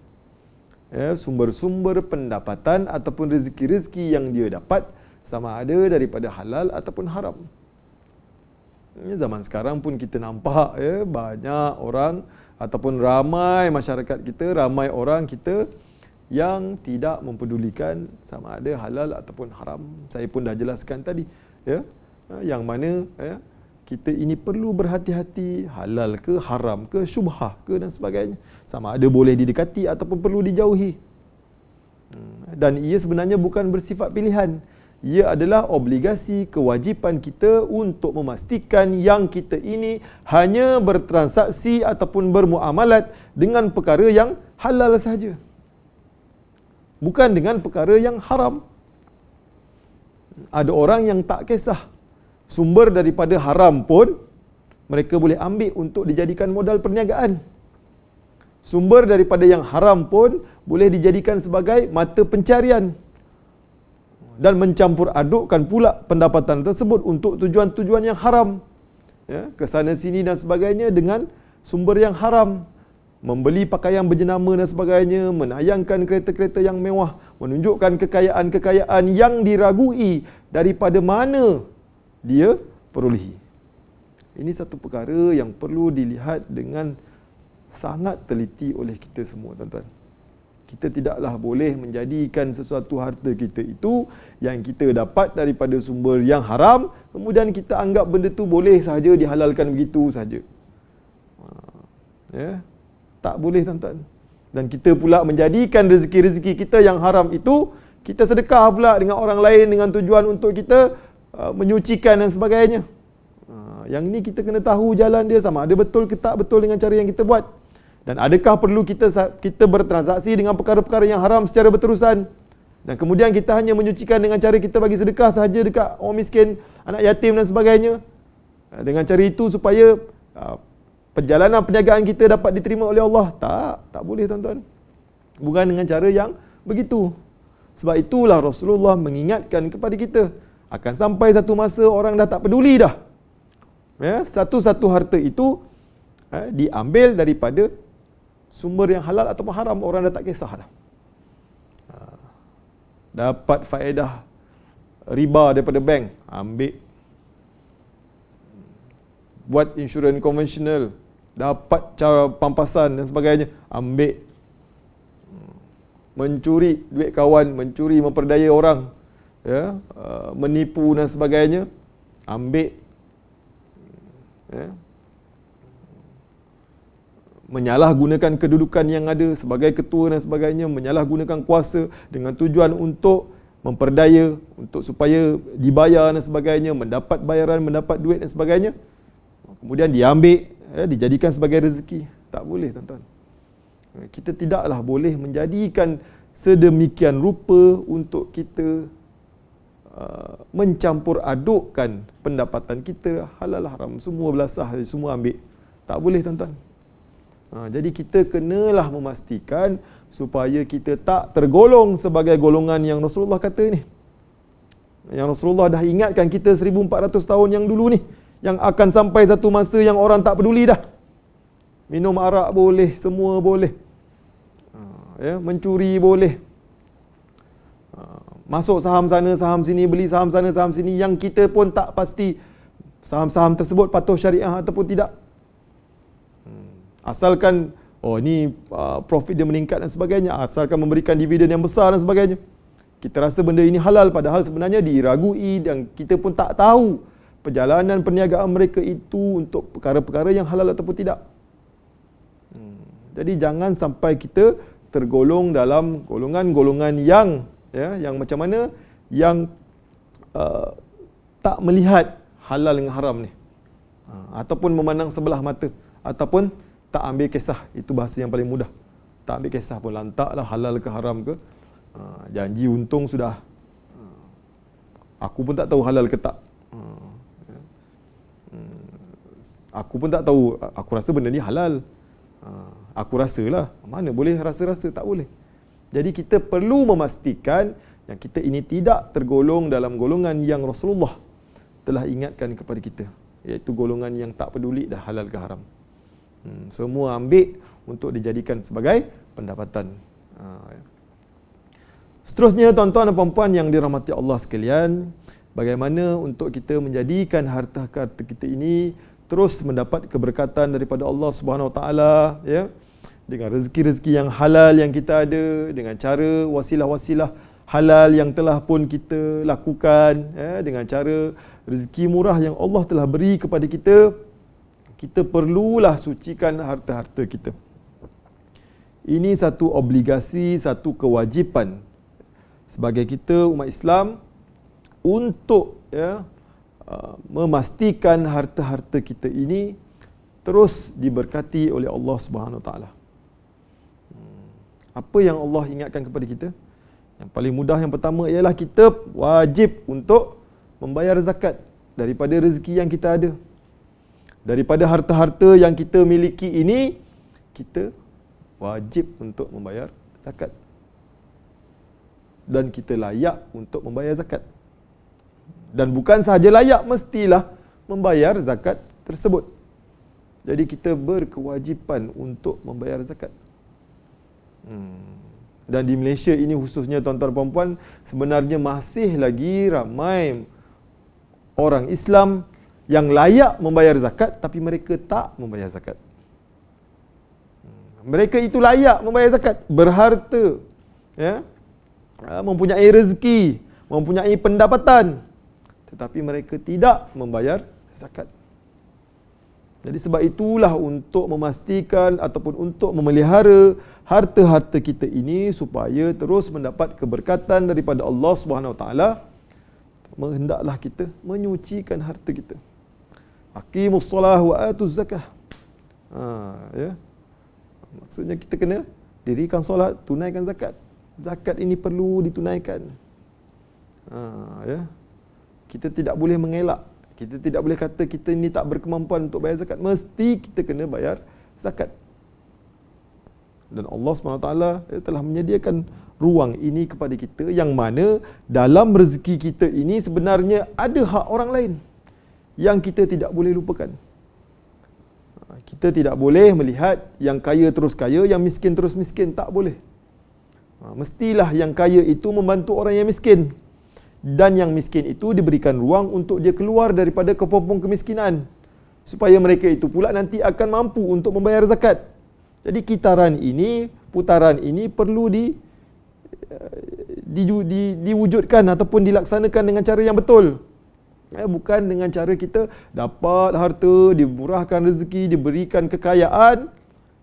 ya, sumber-sumber pendapatan ataupun rezeki-rezeki yang dia dapat sama ada daripada halal ataupun haram. Zaman sekarang pun kita nampak, ya, banyak orang ataupun ramai masyarakat kita, ramai orang kita yang tidak mempedulikan sama ada halal ataupun haram. Saya pun dah jelaskan tadi, ya, yang mana, ya, kita ini perlu berhati-hati, halal ke, haram ke, syubhah ke dan sebagainya. Sama ada boleh didekati ataupun perlu dijauhi. Dan ia sebenarnya bukan bersifat pilihan. Ia adalah obligasi, kewajipan kita untuk memastikan yang kita ini hanya bertransaksi ataupun bermuamalat dengan perkara yang halal sahaja. Bukan dengan perkara yang haram. Ada orang yang tak kisah. Sumber daripada haram pun mereka boleh ambil untuk dijadikan modal perniagaan. Sumber daripada yang haram pun boleh dijadikan sebagai mata pencarian. Dan mencampur adukkan pula pendapatan tersebut untuk tujuan-tujuan yang haram. Ya, ke sana sini dan sebagainya dengan sumber yang haram. membeli pakaian berjenama dan sebagainya, menayangkan kereta-kereta yang mewah, menunjukkan kekayaan-kekayaan yang diragui daripada mana dia perolehi. Ini satu perkara yang perlu dilihat dengan sangat teliti oleh kita semua, tuan-tuan. Kita tidaklah boleh menjadikan sesuatu harta kita itu yang kita dapat daripada sumber yang haram, kemudian kita anggap benda tu boleh sahaja dihalalkan begitu sahaja. Ya, tak boleh, tuan-tuan. Dan kita pula menjadikan rezeki-rezeki kita yang haram itu, kita sedekah pula dengan orang lain dengan tujuan untuk kita menyucikan dan sebagainya. Yang ni kita kena tahu jalan dia sama ada betul ke tak betul dengan cara yang kita buat. Dan adakah perlu kita bertransaksi dengan perkara-perkara yang haram secara berterusan. Dan kemudian kita hanya menyucikan dengan cara kita bagi sedekah sahaja dekat orang miskin, anak yatim dan sebagainya. Dengan cara itu supaya perjalanan perniagaan kita dapat diterima oleh Allah. Tak boleh, tuan-tuan. Bukan dengan cara yang begitu. Sebab itulah Rasulullah mengingatkan kepada kita, akan sampai satu masa orang dah tak peduli dah. Ya, satu-satu harta itu diambil daripada sumber yang halal ataupun haram, orang dah tak kisah dah. Dapat faedah riba daripada bank, ambil. Buat insurans konvensional, dapat cara pampasan dan sebagainya, ambil. Mencuri duit kawan, mencuri memperdaya orang, ya, menipu dan sebagainya, ambil. Ya. Menyalahgunakan kedudukan yang ada sebagai ketua dan sebagainya, menyalahgunakan kuasa dengan tujuan untuk memperdaya, untuk supaya dibayar dan sebagainya, mendapat bayaran, mendapat duit dan sebagainya. Kemudian diambil, dijadikan sebagai rezeki. Tak boleh, tuan-tuan. Kita tidaklah boleh menjadikan sedemikian rupa untuk kita mencampur adukkan pendapatan kita, halal haram, semua belasah, semua ambil. Tak boleh, tuan-tuan. Jadi kita kenalah memastikan supaya kita tak tergolong sebagai golongan yang Rasulullah kata ni. Yang Rasulullah dah ingatkan kita 1400 tahun yang dulu ni, yang akan sampai satu masa yang orang tak peduli dah. Minum arak boleh, semua boleh. Ya, mencuri boleh. Masuk saham sana, saham sini, beli saham sana, saham sini, yang kita pun tak pasti saham-saham tersebut patuh syariah ataupun tidak. Asalkan ni profit dia meningkat dan sebagainya, asalkan memberikan dividen yang besar dan sebagainya, kita rasa benda ini halal, padahal sebenarnya diragui dan kita pun tak tahu perjalanan perniagaan mereka itu untuk perkara-perkara yang halal ataupun tidak. Jadi jangan sampai kita tergolong dalam golongan-golongan yang macam mana, yang tak melihat halal dengan haram ni, ataupun memandang sebelah mata, ataupun tak ambil kisah. Itu bahasa yang paling mudah. Tak ambil kisah pun, lantaklah halal ke haram ke. Janji untung sudah. Aku pun tak tahu halal ke tak. Aku pun tak tahu, aku rasa benda ni halal. Aku rasalah. Mana boleh rasa-rasa, tak boleh. Jadi kita perlu memastikan yang kita ini tidak tergolong dalam golongan yang Rasulullah telah ingatkan kepada kita, iaitu golongan yang tak peduli dah halal ke haram. Semua ambil untuk dijadikan sebagai pendapatan. Seterusnya, tuan-tuan dan puan-puan yang dirahmati Allah sekalian, bagaimana untuk kita menjadikan harta-harta kita ini terus mendapat keberkatan daripada Allah Subhanahu Wa Taala, ya, dengan rezeki-rezeki yang halal yang kita ada, dengan cara wasilah-wasilah halal yang telah pun kita lakukan, ya, dengan cara rezeki murah yang Allah telah beri kepada kita. Kita perlulah sucikan harta-harta kita. Ini satu obligasi, satu kewajipan sebagai kita umat Islam untuk memastikan harta-harta kita ini terus diberkati oleh Allah Subhanahu Wa Taala. Apa yang Allah ingatkan kepada kita? Yang paling mudah, yang pertama ialah kita wajib untuk membayar zakat daripada rezeki yang kita ada. Daripada harta-harta yang kita miliki ini, kita wajib untuk membayar zakat. Dan kita layak untuk membayar zakat. Dan bukan sahaja layak, mestilah membayar zakat tersebut. Jadi kita berkewajipan untuk membayar zakat. Dan di Malaysia ini khususnya tuan-tuan dan puan, sebenarnya masih lagi ramai orang Islam yang layak membayar zakat tapi mereka tak membayar zakat. Mereka itu layak membayar zakat, berharta, ya, mempunyai rezeki, mempunyai pendapatan, tetapi mereka tidak membayar zakat. Jadi sebab itulah untuk memastikan ataupun untuk memelihara harta-harta kita ini supaya terus mendapat keberkatan daripada Allah Subhanahu Wa Taala, hendaklah kita menyucikan harta kita. Aqimus solah wa atuz zakah. Ya. Maksudnya kita kena dirikan solat, tunaikan zakat. Zakat ini perlu ditunaikan. Ya. Kita tidak boleh mengelak. Kita tidak boleh kata kita ni tak berkemampuan untuk bayar zakat. Mesti kita kena bayar zakat. Dan Allah SWT telah menyediakan ruang ini kepada kita, yang mana dalam rezeki kita ini sebenarnya ada hak orang lain yang kita tidak boleh lupakan. Kita tidak boleh melihat yang kaya terus kaya, yang miskin terus miskin. Tak boleh. Mestilah yang kaya itu membantu orang yang miskin, dan yang miskin itu diberikan ruang untuk dia keluar daripada kepompong kemiskinan, supaya mereka itu pula nanti akan mampu untuk membayar zakat. Jadi putaran ini perlu diwujudkan ataupun dilaksanakan dengan cara yang betul. Bukan dengan cara kita dapat harta, dimurahkan rezeki, diberikan kekayaan,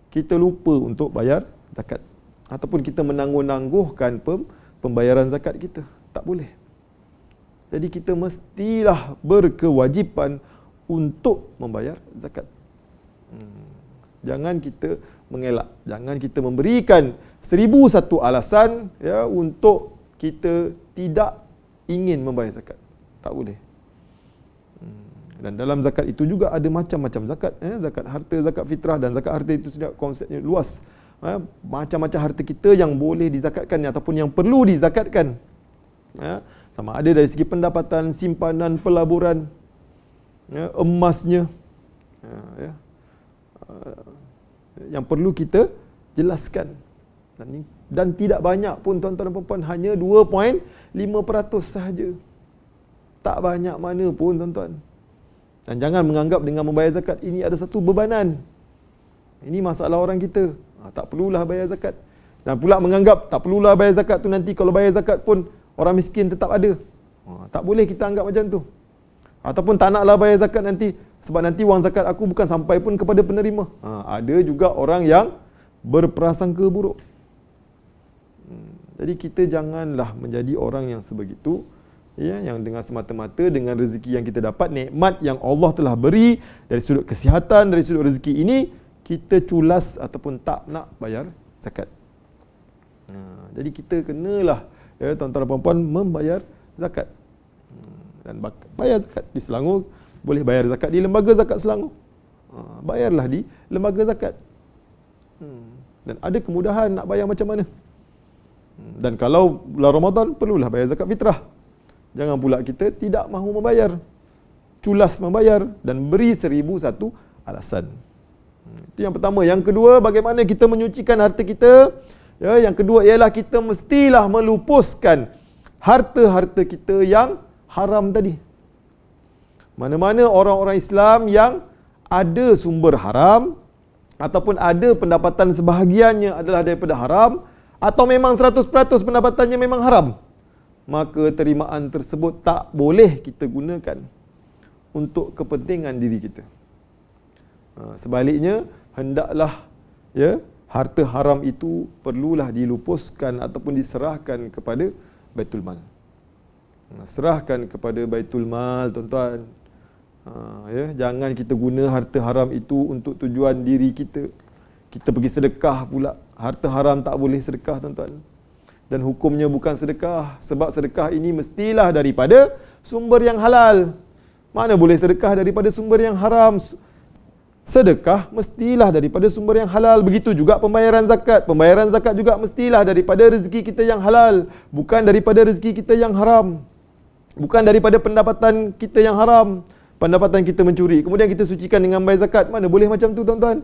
kita lupa untuk bayar zakat, ataupun kita menangguh-nangguhkan pembayaran zakat kita. Tak boleh. Jadi kita mestilah berkewajipan untuk membayar zakat. Jangan kita mengelak, jangan kita memberikan 1001 alasan, ya, untuk kita tidak ingin membayar zakat. Tak boleh. Dan dalam zakat itu juga ada macam-macam zakat. Zakat harta, zakat fitrah, dan zakat harta itu sudah konsepnya luas. Macam-macam harta kita yang boleh dizakatkan ataupun yang perlu dizakatkan. Sama ada dari segi pendapatan, simpanan, pelaburan, emasnya, yang perlu kita jelaskan. Dan tidak banyak pun tuan-tuan dan puan-puan, hanya 2.5% sahaja. Tak banyak mana pun tuan-tuan. Dan jangan menganggap dengan membayar zakat ini ada satu bebanan. Ini masalah orang kita. Tak perlulah bayar zakat. Dan pula menganggap tak perlulah bayar zakat tu, nanti kalau bayar zakat pun orang miskin tetap ada. Tak boleh kita anggap macam tu. Ataupun tak naklah bayar zakat nanti, sebab nanti wang zakat aku bukan sampai pun kepada penerima. Ada juga orang yang berprasangka buruk. Jadi kita janganlah menjadi orang yang sebegitu, ya, yang dengan semata-mata dengan rezeki yang kita dapat, nikmat yang Allah telah beri dari sudut kesihatan, dari sudut rezeki ini, kita culas ataupun tak nak bayar zakat. Jadi kita kenalah, ya, tuan-tuan dan puan-puan, membayar zakat. Dan bayar zakat di Selangor, boleh bayar zakat di lembaga zakat Selangor. Bayarlah di lembaga zakat. Dan ada kemudahan nak bayar macam mana. Dan kalau bulan Ramadan, perlulah bayar zakat fitrah. Jangan pula kita tidak mahu membayar, culas membayar dan beri 1001 alasan. Itu yang pertama. Yang kedua, bagaimana kita menyucikan harta kita. Ya, yang kedua ialah kita mestilah melupuskan harta-harta kita yang haram tadi. Mana-mana orang-orang Islam yang ada sumber haram ataupun ada pendapatan sebahagiannya adalah daripada haram, atau memang 100% pendapatannya memang haram, maka terimaan tersebut tak boleh kita gunakan untuk kepentingan diri kita. Sebaliknya, hendaklah, ya, harta haram itu perlulah dilupuskan ataupun diserahkan kepada Baitul Mal. Serahkan kepada Baitul Mal, tuan-tuan. Ya, jangan kita guna harta haram itu untuk tujuan diri kita. Kita pergi sedekah pula. Harta haram tak boleh sedekah, tuan-tuan. Dan hukumnya bukan sedekah, sebab sedekah ini mestilah daripada sumber yang halal. Mana boleh sedekah daripada sumber yang haram? Sedekah mestilah daripada sumber yang halal. Begitu juga pembayaran zakat. Pembayaran zakat juga mestilah daripada rezeki kita yang halal, bukan daripada rezeki kita yang haram. Bukan daripada pendapatan kita yang haram. pendapatan kita mencuri, kemudian kita sucikan dengan bayar zakat, mana boleh macam tu tuan-tuan.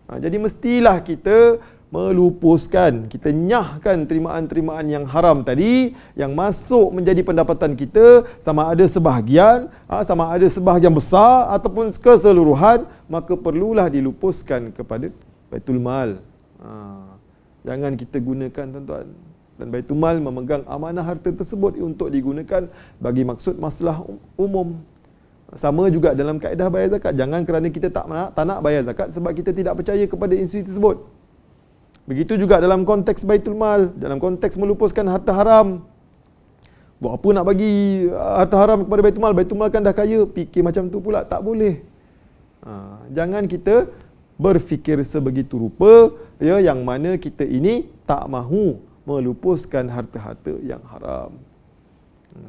Jadi mestilah kita melupuskan, kita nyahkan terimaan-terimaan yang haram tadi yang masuk menjadi pendapatan kita, sama ada sebahagian, sama ada sebahagian besar ataupun keseluruhan, maka perlulah dilupuskan kepada Baitul Mal. Jangan kita gunakan tuan-tuan. Dan Baitul Mal memegang amanah harta tersebut untuk digunakan bagi maksud masalah umum. Sama juga dalam kaedah bayar zakat. Jangan kerana kita tak nak bayar zakat sebab kita tidak percaya kepada institusi tersebut. Begitu juga dalam konteks Baitul Mal, dalam konteks melupuskan harta haram. Buat apa nak bagi harta haram kepada Baitul Mal? Baitul Mal kan dah kaya, fikir macam tu pula, tak boleh. Jangan kita berfikir sebegitu rupa, ya, yang mana kita ini tak mahu melupuskan harta-harta yang haram.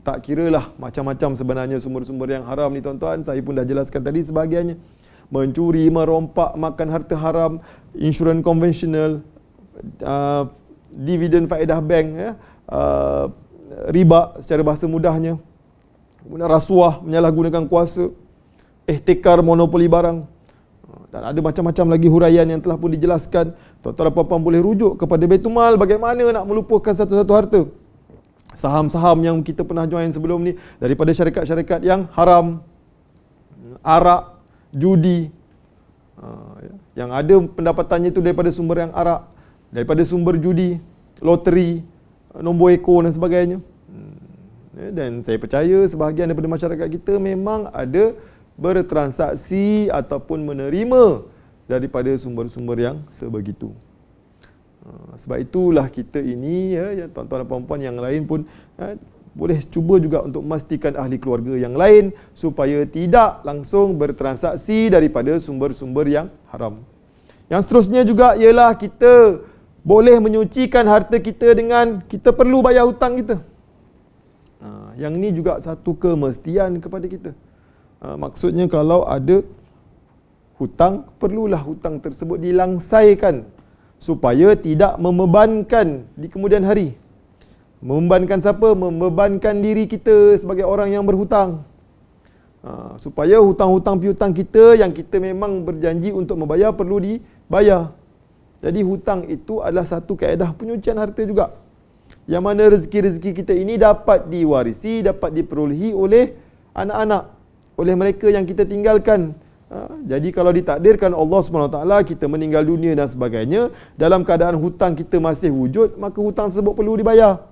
Tak kiralah macam-macam sebenarnya sumber-sumber yang haram ni tuan-tuan. Saya pun dah jelaskan tadi sebahagiannya. Mencuri, merompak, makan harta haram, insurans konvensional, dividen faedah bank, ya, riba secara bahasa mudahnya, kemudian rasuah, menyalahgunakan kuasa, ihtikar, monopoli barang, dan ada macam-macam lagi huraian yang telah pun dijelaskan. Tuan-tuan dan puan-puan boleh rujuk kepada Baitul Mal bagaimana nak melupuskan satu-satu harta. Saham-saham yang kita pernah join sebelum ni daripada syarikat-syarikat yang haram, arak, judi, yang ada pendapatannya itu daripada sumber yang arak, daripada sumber judi, loteri, nombor ekor dan sebagainya. Dan saya percaya sebahagian daripada masyarakat kita memang ada bertransaksi ataupun menerima daripada sumber-sumber yang sebegitu. Sebab itulah kita ini, ya, tuan-tuan dan puan-puan yang lain pun boleh cuba juga untuk memastikan ahli keluarga yang lain supaya tidak langsung bertransaksi daripada sumber-sumber yang haram. Yang seterusnya juga ialah kita boleh menyucikan harta kita dengan kita perlu bayar hutang kita. Yang ini juga satu kemestian kepada kita. Maksudnya kalau ada hutang, perlulah hutang tersebut dilangsaikan supaya tidak membebankan di kemudian hari. Membebankan siapa? Membebankan diri kita sebagai orang yang berhutang. Supaya hutang-hutang piutang kita yang kita memang berjanji untuk membayar perlu dibayar. Jadi hutang itu adalah satu kaedah penyucian harta juga. Yang mana rezeki-rezeki kita ini dapat diwarisi, dapat diperolehi oleh anak-anak, oleh mereka yang kita tinggalkan. Jadi kalau ditakdirkan Allah SWT kita meninggal dunia dan sebagainya, dalam keadaan hutang kita masih wujud, maka hutang tersebut perlu dibayar.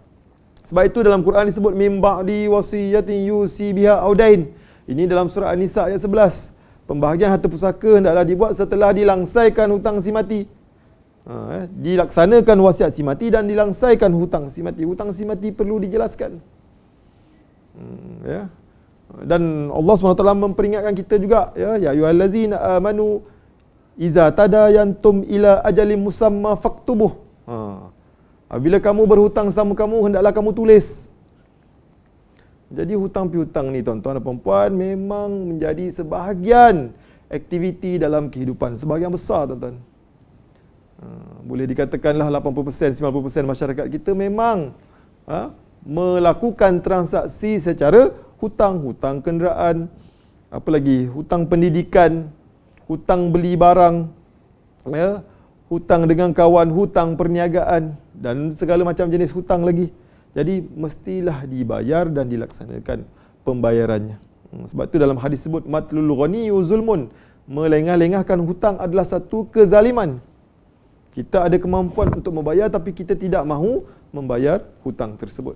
Sebab itu dalam Quran disebut min ba'di wasiyatin yusi biha audain. Ini dalam surah An-Nisa ayat 11. Pembahagian harta pusaka hendaklah dibuat setelah dilangsaikan hutang si mati. Dilaksanakan wasiat si mati dan dilangsaikan hutang si mati. Hutang si mati perlu dijelaskan. Ya. Dan Allah SWT memperingatkan kita juga, ya ayyuhallazina amanu iza tadayantum ila ajalin musamma faktubuh. Bila kamu berhutang sama kamu, hendaklah kamu tulis. Jadi hutang piutang ni tuan-tuan dan puan-puan memang menjadi sebahagian aktiviti dalam kehidupan, sebahagian besar tuan-tuan. Boleh dikatakanlah 80%, 90% masyarakat kita memang melakukan transaksi secara hutang, hutang kenderaan, apa lagi, hutang pendidikan, hutang beli barang, ya, hutang dengan kawan, hutang perniagaan dan segala macam jenis hutang lagi. Jadi mestilah dibayar dan dilaksanakan pembayarannya. Sebab itu dalam hadis sebut matlul ghaniyyu zulmun, melengah-lengahkan hutang adalah satu kezaliman. Kita ada kemampuan untuk membayar tapi kita tidak mahu membayar hutang tersebut.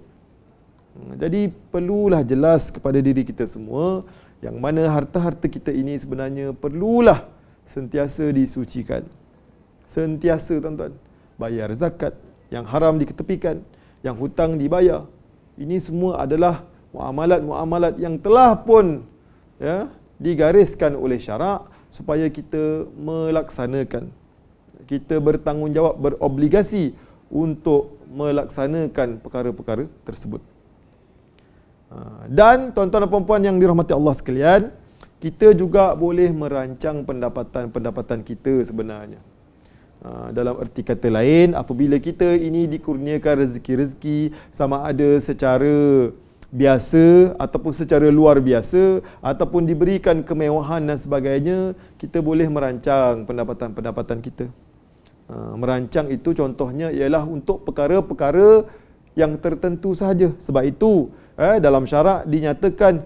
Jadi perlulah jelas kepada diri kita semua yang mana harta-harta kita ini sebenarnya perlulah sentiasa disucikan. Sentiasa tuan-tuan. Bayar zakat, yang haram diketepikan, yang hutang dibayar. Ini semua adalah muamalat-muamalat yang telah pun, ya, digariskan oleh syarak supaya kita melaksanakan. Kita bertanggungjawab, berobligasi untuk melaksanakan perkara-perkara tersebut. Dan tuan-tuan dan puan-puan yang dirahmati Allah sekalian, kita juga boleh merancang pendapatan-pendapatan kita sebenarnya. Dalam erti kata lain, apabila kita ini dikurniakan rezeki-rezeki sama ada secara biasa ataupun secara luar biasa ataupun diberikan kemewahan dan sebagainya, kita boleh merancang pendapatan kita. Merancang itu contohnya ialah untuk perkara-perkara yang tertentu sahaja. Sebab itu dalam syarak dinyatakan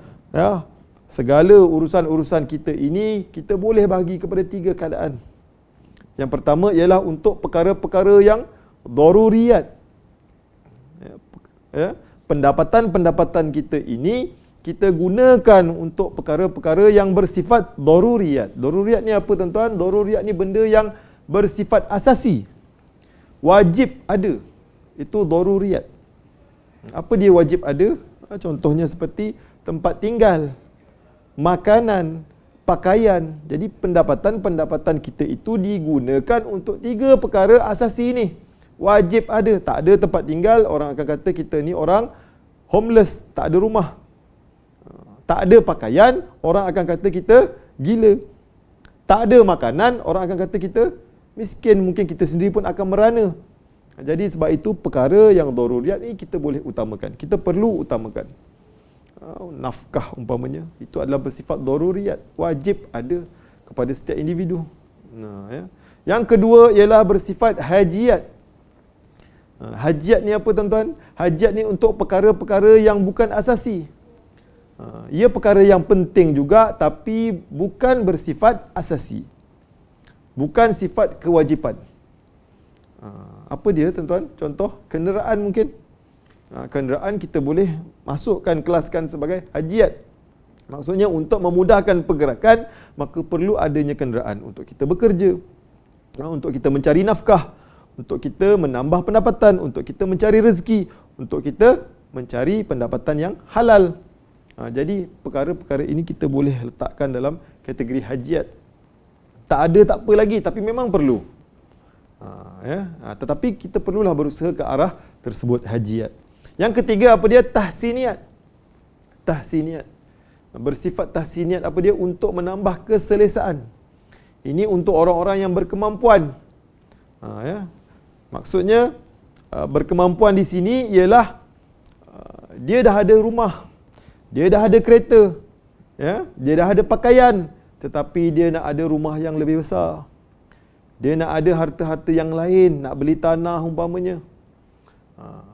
segala urusan-urusan kita ini kita boleh bagi kepada 3 keadaan. Yang pertama ialah untuk perkara-perkara yang daruriyat. Pendapatan-pendapatan kita ini kita gunakan untuk perkara-perkara yang bersifat daruriyat. Daruriyat ni apa tuan-tuan? Daruriyat ni benda yang bersifat asasi. Wajib ada. Itu daruriyat. Apa dia wajib ada? Contohnya seperti tempat tinggal, makanan, pakaian. Jadi pendapatan-pendapatan kita itu digunakan untuk 3 perkara asasi ini. Wajib ada. Tak ada tempat tinggal, orang akan kata kita ni orang homeless, tak ada rumah. Tak ada pakaian, orang akan kata kita gila. Tak ada makanan, orang akan kata kita miskin. Mungkin kita sendiri pun akan merana. Jadi sebab itu perkara yang daruriyat ni kita boleh utamakan. Kita perlu utamakan. Nafkah umpamanya, itu adalah bersifat daruriyat. Wajib ada kepada setiap individu. Yang kedua ialah bersifat hajiat. Hajiat ni apa tuan-tuan? Hajiat ni untuk perkara-perkara yang bukan asasi. Ia perkara yang penting juga tapi bukan bersifat asasi. Bukan sifat kewajipan. Apa dia tuan-tuan? Contoh, kenderaan mungkin. Kenderaan kita boleh masukkan, kelaskan sebagai hajiat. Maksudnya untuk memudahkan pergerakan, maka perlu adanya kenderaan untuk kita bekerja, untuk kita mencari nafkah, untuk kita menambah pendapatan, untuk kita mencari rezeki, untuk kita mencari pendapatan yang halal. Jadi perkara-perkara ini kita boleh letakkan dalam kategori hajiat. Tak ada tak apa lagi, tapi memang perlu. Tetapi kita perlulah berusaha ke arah tersebut, hajiat. Yang ketiga apa dia? Tahsiniat. Tahsiniat. Bersifat tahsiniat apa dia? Untuk menambah keselesaan. Ini untuk orang-orang yang berkemampuan. Maksudnya berkemampuan di sini ialah dia dah ada rumah, dia dah ada kereta, dia dah ada pakaian, tetapi dia nak ada rumah yang lebih besar. Dia nak ada harta-harta yang lain, nak beli tanah umpamanya.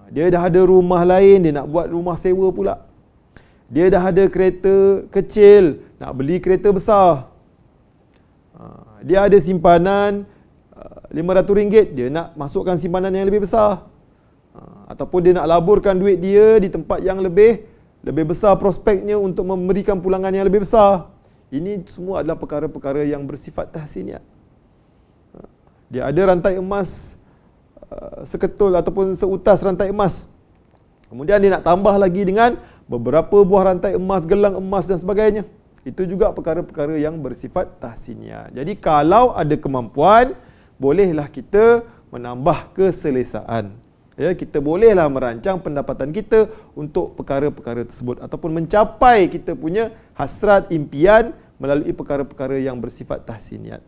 Dia dah ada rumah lain, dia nak buat rumah sewa pula. Dia dah ada kereta kecil, nak beli kereta besar. Dia ada simpanan RM500, dia nak masukkan simpanan yang lebih besar. Ataupun dia nak laburkan duit dia di tempat yang lebih besar prospeknya untuk memberikan pulangan yang lebih besar. Ini semua adalah perkara-perkara yang bersifat tahsiniat. Dia ada rantai emas seketul ataupun seutas rantai emas. Kemudian dia nak tambah lagi dengan beberapa buah rantai emas, gelang emas dan sebagainya. Itu juga perkara-perkara yang bersifat tahsiniat. Jadi kalau ada kemampuan, bolehlah kita menambah keselesaan. Kita bolehlah merancang pendapatan kita untuk perkara-perkara tersebut ataupun mencapai kita punya hasrat, impian melalui perkara-perkara yang bersifat tahsiniat.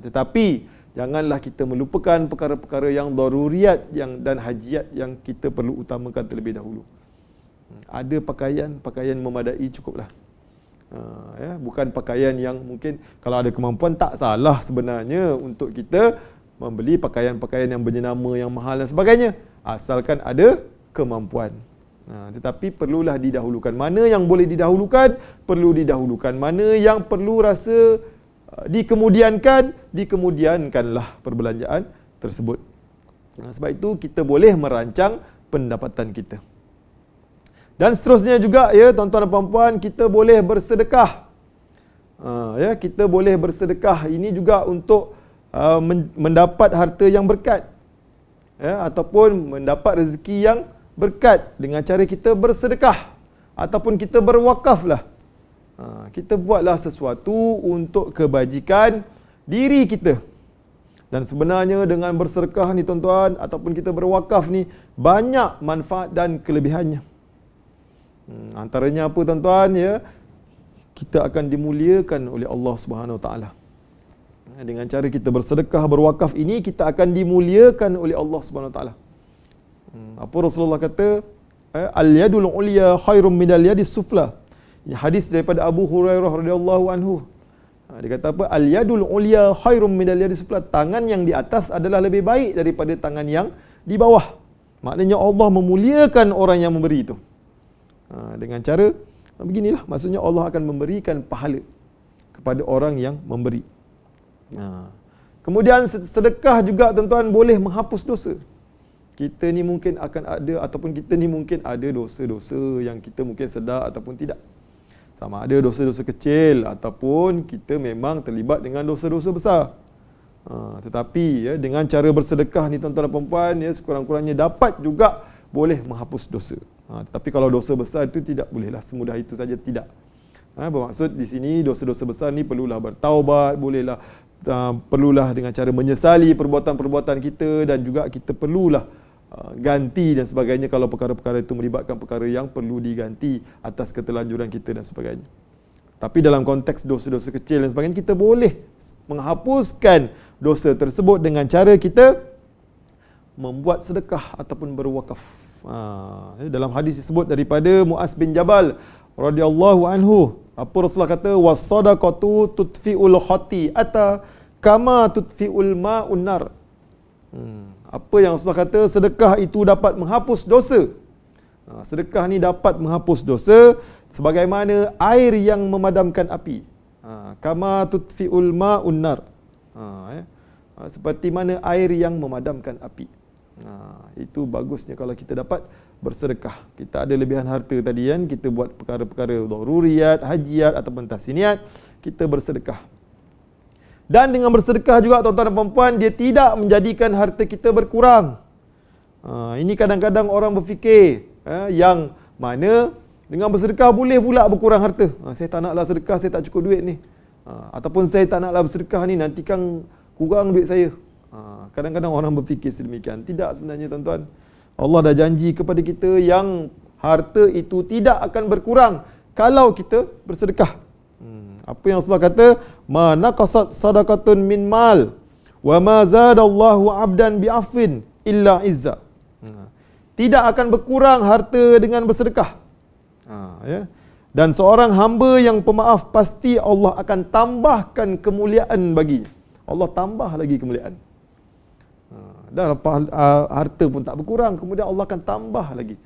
Tetapi janganlah kita melupakan perkara-perkara yang daruriyat dan hajiat yang kita perlu utamakan terlebih dahulu. Ada pakaian memadai cukuplah. Bukan pakaian yang mungkin kalau ada kemampuan tak salah sebenarnya untuk kita membeli pakaian-pakaian yang berjenama, yang mahal dan sebagainya, asalkan ada kemampuan. Tetapi perlulah didahulukan. Mana yang boleh didahulukan, perlu didahulukan. Mana yang perlu rasa dikemudiankanlah perbelanjaan tersebut. Sebab itu kita boleh merancang pendapatan kita. Dan seterusnya juga tuan-tuan dan puan-puan, kita boleh bersedekah. Kita boleh bersedekah. Ini juga untuk mendapat harta yang berkat. Ataupun mendapat rezeki yang berkat dengan cara kita bersedekah ataupun kita berwakaflah. Kita buatlah sesuatu untuk kebajikan diri kita. Dan sebenarnya dengan bersedekah ni tuan-tuan ataupun kita berwakaf ni banyak manfaat dan kelebihannya. Antaranya apa tuan-tuan? Kita akan dimuliakan oleh Allah Subhanahu Wa Taala. Dengan cara kita bersedekah, berwakaf ini kita akan dimuliakan oleh Allah Subhanahu Wa Taala. Apa Rasulullah kata? al-yadul ulya khairum minal yadis sufla. Ini hadis daripada Abu Hurairah radhiyallahu anhu. Dia kata apa? Al-yadul ulya khairum minal yadis sufla. Tangan yang di atas adalah lebih baik daripada tangan yang di bawah. Maknanya Allah memuliakan orang yang memberi itu. Dengan cara beginilah, maksudnya Allah akan memberikan pahala kepada orang yang memberi. Kemudian sedekah juga tuan-tuan boleh menghapus dosa. Kita ni mungkin akan ada, ataupun kita ni mungkin ada dosa-dosa yang kita mungkin sedar ataupun tidak. Sama ada dosa-dosa kecil ataupun kita memang terlibat dengan dosa-dosa besar. Tetapi ya, dengan cara bersedekah ni tuan-tuan dan puan-puan, ya, sekurang-kurangnya dapat juga boleh menghapus dosa. Tetapi kalau dosa besar itu tidak bolehlah semudah itu saja, tidak. Bermaksud di sini dosa-dosa besar ni perlulah bertaubat, bolehlah perlulah dengan cara menyesali perbuatan-perbuatan kita, dan juga kita perlulah ganti dan sebagainya kalau perkara-perkara itu melibatkan perkara yang perlu diganti atas keterlanjuran kita dan sebagainya. Tapi dalam konteks dosa-dosa kecil dan sebagainya, kita boleh menghapuskan dosa tersebut dengan cara kita membuat sedekah ataupun berwakaf. Dalam hadis disebut daripada Muaz bin Jabal radhiyallahu anhu, apa Rasulullah kata, was-sadaqatu tudfi'ul khati'ata kama tudfi'ul ma'un nar. Apa yang Rasulullah kata, sedekah itu dapat menghapus dosa. Sedekah ni dapat menghapus dosa sebagaimana air yang memadamkan api. Kama tudfi'ul ma'un nar. Seperti mana air yang memadamkan api. Itu bagusnya kalau kita dapat bersedekah. Kita ada lebihan harta tadi kan, kita buat perkara-perkara daruriyat, hajiat ataupun tahsiniat, kita bersedekah. Dan dengan bersedekah juga tuan-tuan dan puan-puan, dia tidak menjadikan harta kita berkurang. Ini kadang-kadang orang berfikir yang mana dengan bersedekah boleh pula berkurang harta. Saya tak naklah sedekah, saya tak cukup duit ni. Ataupun saya tak naklah bersedekah ni, nanti kan kurang duit saya. Kadang-kadang orang berfikir sedemikian. Tidak sebenarnya tuan-tuan. Allah dah janji kepada kita yang harta itu tidak akan berkurang kalau kita bersedekah. Apa yang Rasulullah kata, ma naqasat sadaqatun min mal wa ma zadallahu 'abdan bi'afwin illa izza. Tidak akan berkurang harta dengan bersedekah. Ya. Dan seorang hamba yang pemaaf, pasti Allah akan tambahkan kemuliaan baginya. Allah tambah lagi kemuliaan. Dah harta pun tak berkurang, kemudian Allah akan tambah lagi,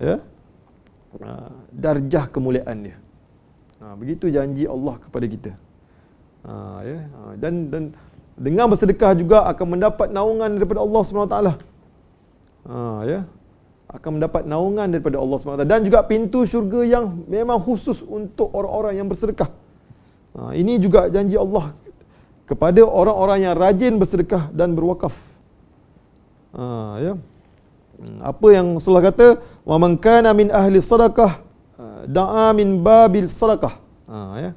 ya, darjah kemuliaan dia. Begitu janji Allah kepada kita. Ya. Dan dengan bersedekah juga akan mendapat naungan daripada Allah SWT. Ya. Akan mendapat naungan daripada Allah SWT. Dan juga pintu syurga yang memang khusus untuk orang-orang yang bersedekah. Ini juga janji Allah kepada orang-orang yang rajin bersedekah dan berwakaf. Ya. Apa yang Rasulullah kata, wa man kana min ahli sadaqah da'a min babil sadaqah. Ya.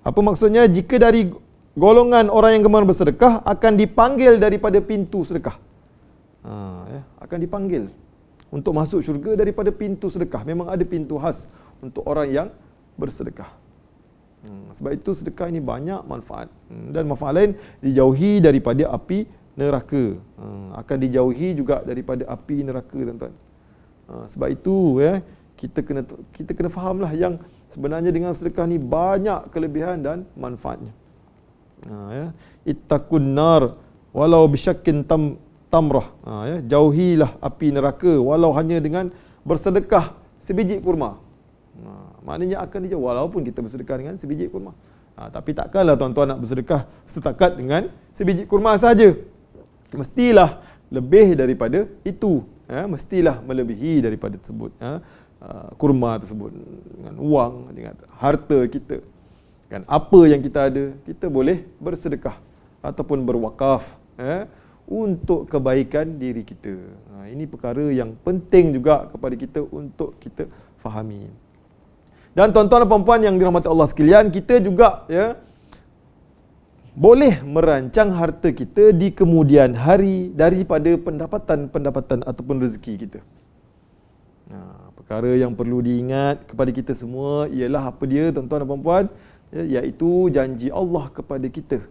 Apa maksudnya? Jika dari golongan orang yang gemar bersedekah, akan dipanggil daripada pintu sedekah. Ya. Akan dipanggil untuk masuk syurga daripada pintu sedekah. Memang ada pintu khas untuk orang yang bersedekah. Sebab itu sedekah ini banyak manfaat. Dan manfaat lain, dijauhi daripada api neraka. Akan dijauhi juga daripada api neraka, tuan-tuan. Sebab itu ya, kita kena fahamlah yang sebenarnya dengan sedekah ni banyak kelebihan dan manfaatnya. Ya. Ittaqun nar walau bisyakkin tamrah. Ya. Jauhilah api neraka walau hanya dengan bersedekah sebiji kurma. Maknanya akan dijauh walaupun kita bersedekah dengan sebiji kurma. Tapi takkanlah tuan-tuan nak bersedekah setakat dengan sebiji kurma saja. Mestilah lebih daripada itu. Mestilah melebihi daripada tersebut. Kurma tersebut, dengan wang, dengan harta kita, kan, apa yang kita ada, kita boleh bersedekah ataupun berwakaf untuk kebaikan diri kita. Ini perkara yang penting juga kepada kita untuk kita fahami. Dan tuan-tuan dan puan-puan yang dirahmati Allah sekalian, kita juga ya boleh merancang harta kita di kemudian hari daripada pendapatan ataupun rezeki kita. Perkara yang perlu diingat kepada kita semua ialah apa dia, tuan-tuan dan puan-puan, iaitu janji Allah kepada kita.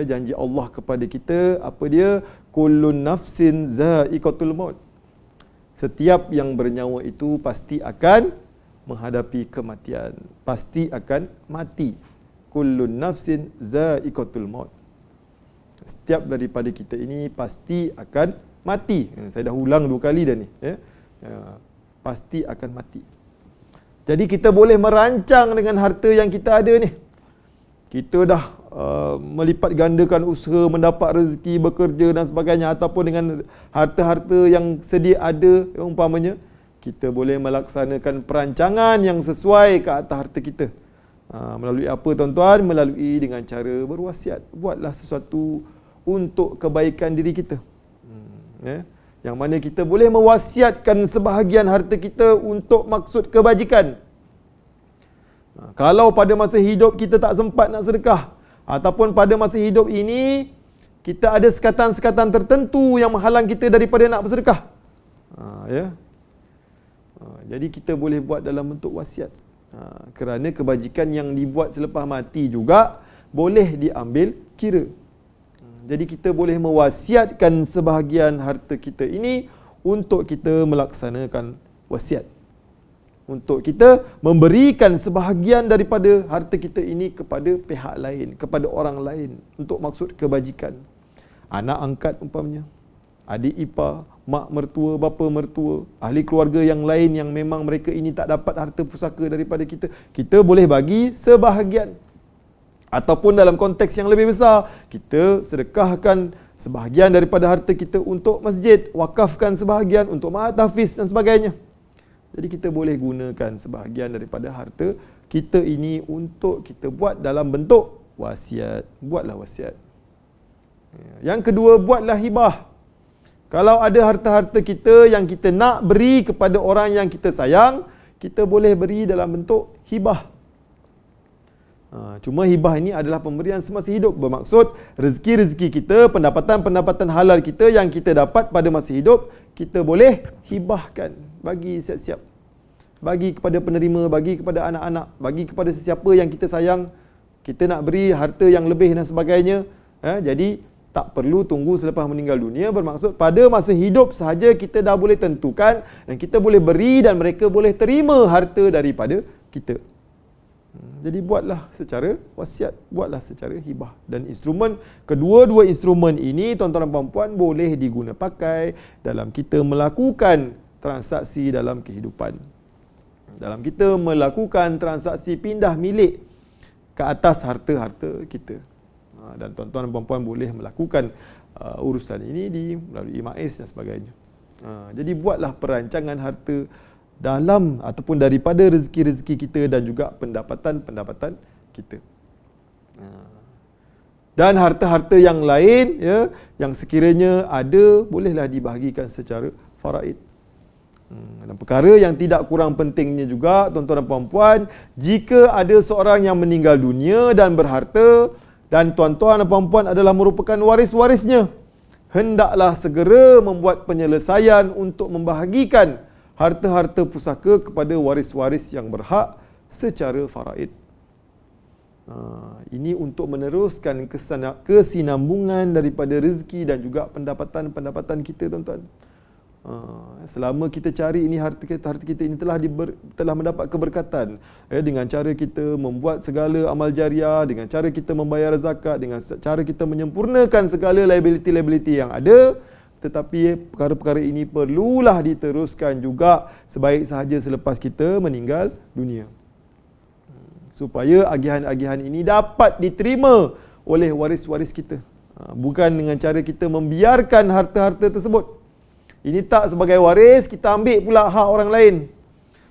Janji Allah kepada kita apa dia? Kullun nafsin za'iqatul maut. Setiap yang bernyawa itu pasti akan menghadapi kematian. Pasti akan mati. Kullun nafsin za'iqatul maut. Setiap daripada kita ini pasti akan mati. Saya dah ulang 2 kali dah ni. Pasti akan mati. Jadi kita boleh merancang dengan harta yang kita ada ni. Kita dah melipat gandakan usaha, mendapat rezeki, bekerja dan sebagainya, ataupun dengan harta-harta yang sedia ada, umpamanya, kita boleh melaksanakan perancangan yang sesuai ke atas harta kita. Melalui apa tuan-tuan? Melalui dengan cara berwasiat. Buatlah sesuatu untuk kebaikan diri kita. Yang mana kita boleh mewasiatkan sebahagian harta kita untuk maksud kebajikan. Kalau pada masa hidup kita tak sempat nak sedekah, ataupun pada masa hidup ini kita ada sekatan-sekatan tertentu yang menghalang kita daripada nak bersedekah, jadi kita boleh buat dalam bentuk wasiat. Kerana kebajikan yang dibuat selepas mati juga boleh diambil kira. Jadi kita boleh mewasiatkan sebahagian harta kita ini untuk kita melaksanakan wasiat. Untuk kita memberikan sebahagian daripada harta kita ini kepada pihak lain, kepada orang lain, untuk maksud kebajikan. Anak angkat umpamanya, adik ipar, mak mertua, bapa mertua, ahli keluarga yang lain yang memang mereka ini tak dapat harta pusaka daripada kita, kita boleh bagi sebahagian. Ataupun dalam konteks yang lebih besar, kita sedekahkan sebahagian daripada harta kita untuk masjid, wakafkan sebahagian untuk ma'at hafiz dan sebagainya. Jadi kita boleh gunakan sebahagian daripada harta kita ini untuk kita buat dalam bentuk wasiat. Buatlah wasiat. Yang kedua, buatlah hibah. Kalau ada harta-harta kita yang kita nak beri kepada orang yang kita sayang, kita boleh beri dalam bentuk hibah. Cuma hibah ini adalah pemberian semasa hidup. Bermaksud rezeki-rezeki kita, pendapatan-pendapatan halal kita yang kita dapat pada masa hidup, kita boleh hibahkan, bagi siap-siap. Bagi kepada penerima, bagi kepada anak-anak, bagi kepada sesiapa yang kita sayang. Kita nak beri harta yang lebih dan sebagainya. Jadi tak perlu tunggu selepas meninggal dunia. Bermaksud pada masa hidup sahaja kita dah boleh tentukan dan kita boleh beri dan mereka boleh terima harta daripada kita. Jadi buatlah secara wasiat, buatlah secara hibah. Dan instrumen, kedua-dua instrumen ini tuan-tuan dan puan-puan boleh diguna pakai dalam kita melakukan transaksi dalam kehidupan. Dalam kita melakukan transaksi pindah milik ke atas harta-harta kita. Dan tuan-tuan dan puan-puan boleh melakukan urusan ini melalui MAIS dan sebagainya. Jadi buatlah perancangan harta dalam ataupun daripada rezeki-rezeki kita dan juga pendapatan-pendapatan kita. Dan harta-harta yang lain yang sekiranya ada, bolehlah dibahagikan secara faraid. Dan perkara yang tidak kurang pentingnya juga tuan-tuan dan puan-puan, jika ada seorang yang meninggal dunia dan berharta dan tuan-tuan dan puan-puan adalah merupakan waris-warisnya, hendaklah segera membuat penyelesaian untuk membahagikan harta-harta pusaka kepada waris-waris yang berhak secara faraid. Ini untuk meneruskan kesinambungan daripada rezeki dan juga pendapatan-pendapatan kita, tuan-tuan. Selama kita cari ini harta kita ini telah mendapat keberkatan dengan cara kita membuat segala amal jariah, dengan cara kita membayar zakat, dengan cara kita menyempurnakan segala liability yang ada. Tetapi perkara-perkara ini perlulah diteruskan juga sebaik sahaja selepas kita meninggal dunia. Supaya agihan-agihan ini dapat diterima oleh waris-waris kita. Bukan dengan cara kita membiarkan harta-harta tersebut. Ini tak sebagai waris, kita ambil pula hak orang lain.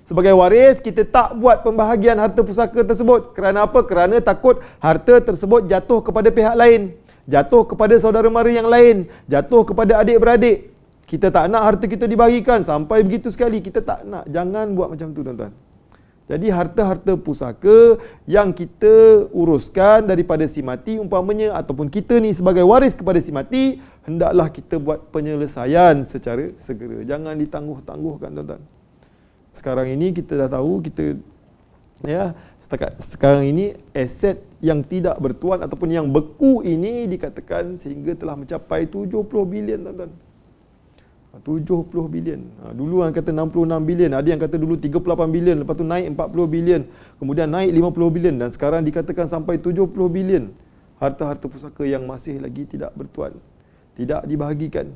Sebagai waris, kita tak buat pembahagian harta pusaka tersebut. Kerana apa? Kerana takut harta tersebut jatuh kepada pihak lain. Jatuh kepada saudara mara yang lain, jatuh kepada adik-beradik. Kita tak nak harta kita dibagikan sampai begitu sekali, kita tak nak. Jangan buat macam tu, tuan-tuan. Jadi harta-harta pusaka yang kita uruskan daripada si mati umpamanya, ataupun kita ni sebagai waris kepada si mati, hendaklah kita buat penyelesaian secara segera. Jangan ditangguh-tangguhkan, tuan-tuan. Sekarang ini kita dah tahu, sekarang ini aset yang tidak bertuan ataupun yang beku ini dikatakan sehingga telah mencapai 70 bilion, tuan-tuan. 70 bilion. Dulu orang kata 66 bilion, ada yang kata dulu 38 bilion, lepas tu naik 40 bilion, kemudian naik 50 bilion dan sekarang dikatakan sampai 70 bilion. Harta-harta pusaka yang masih lagi tidak bertuan, tidak dibahagikan.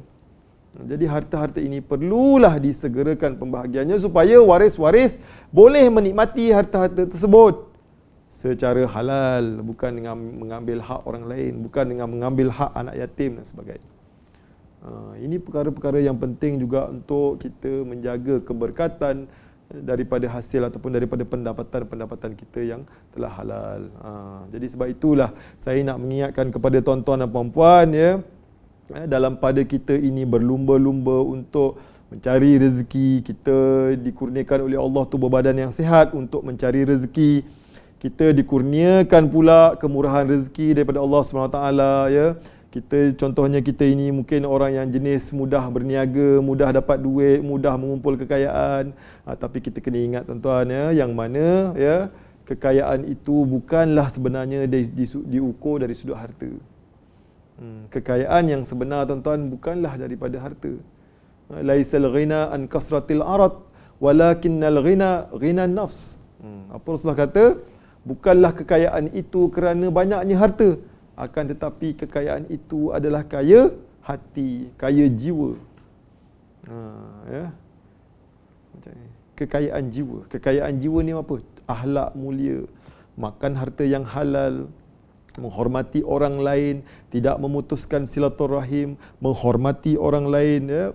Jadi harta-harta ini perlulah disegerakan pembahagiannya supaya waris-waris boleh menikmati harta-harta tersebut secara halal, bukan dengan mengambil hak orang lain, bukan dengan mengambil hak anak yatim dan sebagainya. Ini perkara-perkara yang penting juga untuk kita menjaga keberkatan daripada hasil ataupun daripada pendapatan-pendapatan kita yang telah halal. Jadi sebab itulah saya nak mengingatkan kepada tuan-tuan dan puan-puan, ya, dalam pada kita ini berlumba-lumba untuk mencari rezeki. Kita dikurniakan oleh Allah tubuh badan yang sihat untuk mencari rezeki. Kita dikurniakan pula kemurahan rezeki daripada Allah SWT, ya. Contohnya kita ini mungkin orang yang jenis mudah berniaga, mudah dapat duit, mudah mengumpul kekayaan. Tapi kita kena ingat tuan-tuan, ya, yang mana, ya, kekayaan itu bukanlah sebenarnya diukur dari sudut harta. Kekayaan yang sebenar tuan-tuan bukanlah daripada harta. Laisal ghina an kasratil arad walakinnal ghina ghinan nafs. Apa Rasulullah kata? Bukanlah kekayaan itu kerana banyaknya harta, akan tetapi kekayaan itu adalah kaya hati, kaya jiwa. Ya. Kekayaan jiwa. Kekayaan jiwa ni apa? Akhlak mulia, makan harta yang halal, menghormati orang lain, tidak memutuskan silaturahim, menghormati orang lain, ya.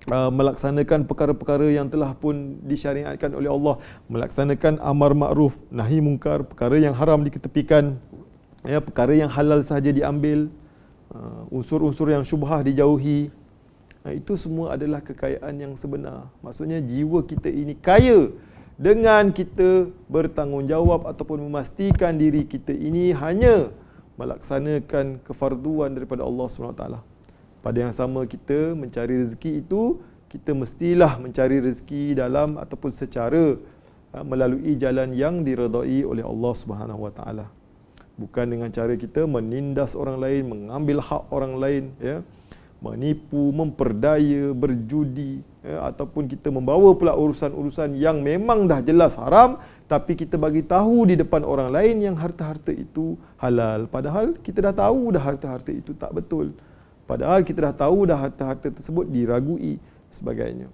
Melaksanakan perkara-perkara yang telah pun disyariatkan oleh Allah, melaksanakan amar makruf, nahi mungkar, perkara yang haram diketepikan, ya, perkara yang halal sahaja diambil, unsur-unsur yang syubhah dijauhi. Itu semua adalah kekayaan yang sebenar. Maksudnya jiwa kita ini kaya dengan kita bertanggungjawab ataupun memastikan diri kita ini hanya melaksanakan kefarduan daripada Allah SWT. Pada yang sama kita mencari rezeki itu, kita mestilah mencari rezeki dalam ataupun secara melalui jalan yang diredai oleh Allah SWT. Bukan dengan cara kita menindas orang lain, mengambil hak orang lain, ya, menipu, memperdaya, berjudi, ya, ataupun kita membawa pula urusan-urusan yang memang dah jelas haram, tapi kita bagi tahu di depan orang lain yang harta-harta itu halal. Padahal kita dah tahu dah harta-harta itu tak betul. Padahal kita dah tahu dah harta-harta tersebut diragui sebagainya.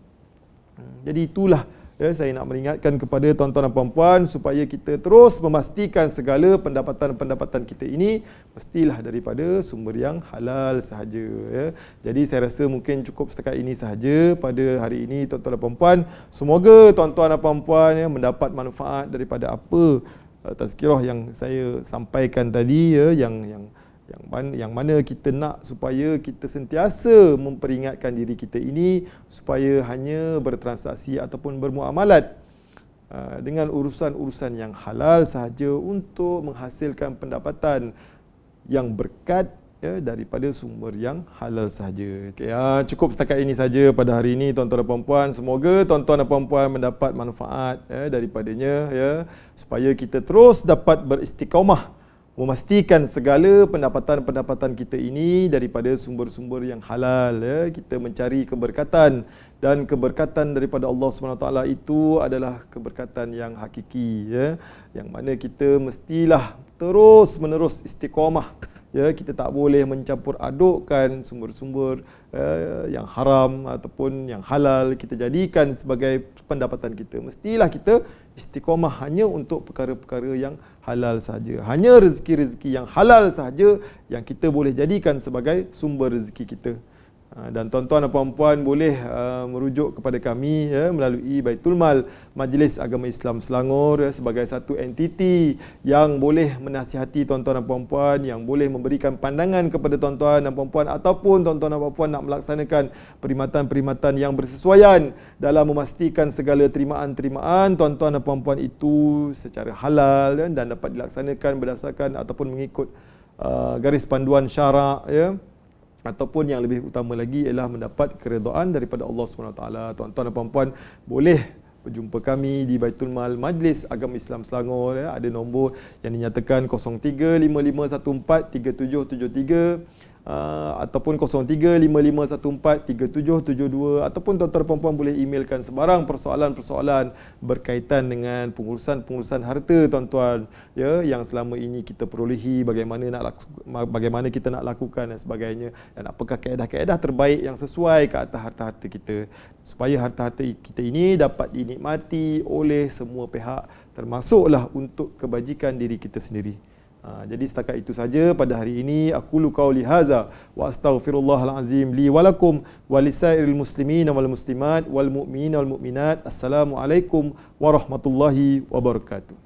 Jadi itulah, ya, saya nak meringatkan kepada tuan-tuan dan puan-puan supaya kita terus memastikan segala pendapatan-pendapatan kita ini mestilah daripada sumber yang halal sahaja, ya. Jadi saya rasa mungkin cukup setakat ini sahaja pada hari ini tuan-tuan dan puan-puan. Semoga tuan-tuan dan puan-puan, ya, mendapat manfaat daripada apa tazkirah yang saya sampaikan tadi, ya, yang mana kita nak supaya kita sentiasa memperingatkan diri kita ini supaya hanya bertransaksi ataupun bermuamalat dengan urusan-urusan yang halal sahaja untuk menghasilkan pendapatan yang berkat, ya, daripada sumber yang halal sahaja. Okay, cukup setakat ini saja pada hari ini tuan-tuan dan puan-puan. Semoga tuan-tuan dan puan-puan mendapat manfaat, ya, daripadanya, ya, supaya kita terus dapat beristiqamah memastikan segala pendapatan-pendapatan kita ini daripada sumber-sumber yang halal, ya. Kita mencari keberkatan, dan keberkatan daripada Allah SWT itu adalah keberkatan yang hakiki, ya, yang mana kita mestilah terus-menerus istiqamah, ya. Kita tak boleh mencampur adukkan sumber-sumber yang haram ataupun yang halal kita jadikan sebagai pendapatan kita. Mestilah kita istiqamah hanya untuk perkara-perkara yang halal sahaja. Hanya rezeki-rezeki yang halal sahaja yang kita boleh jadikan sebagai sumber rezeki kita. Dan tuan-tuan dan puan-puan boleh merujuk kepada kami, ya, melalui Baitul Mal Majlis Agama Islam Selangor, ya, sebagai satu entiti yang boleh menasihati tuan-tuan dan puan-puan, yang boleh memberikan pandangan kepada tuan-tuan dan puan-puan, ataupun tuan-tuan dan puan-puan nak melaksanakan perkhidmatan-perkhidmatan yang bersesuaian dalam memastikan segala terimaan-terimaan tuan-tuan dan puan-puan itu secara halal, ya, dan dapat dilaksanakan berdasarkan ataupun mengikut garis panduan syarak, ya, ataupun yang lebih utama lagi ialah mendapat keredaan daripada Allah SWT. Tuan-tuan dan puan-puan boleh berjumpa kami di Baitul Mal Majlis Agama Islam Selangor, ya. Ada nombor yang dinyatakan 0355143773 ataupun 0355143772 ataupun tuan-tuan perempuan boleh emailkan sebarang persoalan-persoalan berkaitan dengan pengurusan harta tuan-tuan, ya, yang selama ini kita perolehi, bagaimana kita nak lakukan dan sebagainya, dan apakah kaedah-kaedah terbaik yang sesuai ke atas harta-harta kita supaya harta-harta kita ini dapat dinikmati oleh semua pihak, termasuklah untuk kebajikan diri kita sendiri. Jadi setakat itu saja pada hari ini. Aqulu qauli hadza wa astaghfirullahal azim li wa lakum wa lisairil muslimin wal muslimat wal mu'minin wal mu'minat. Assalamualaikum warahmatullahi wabarakatuh.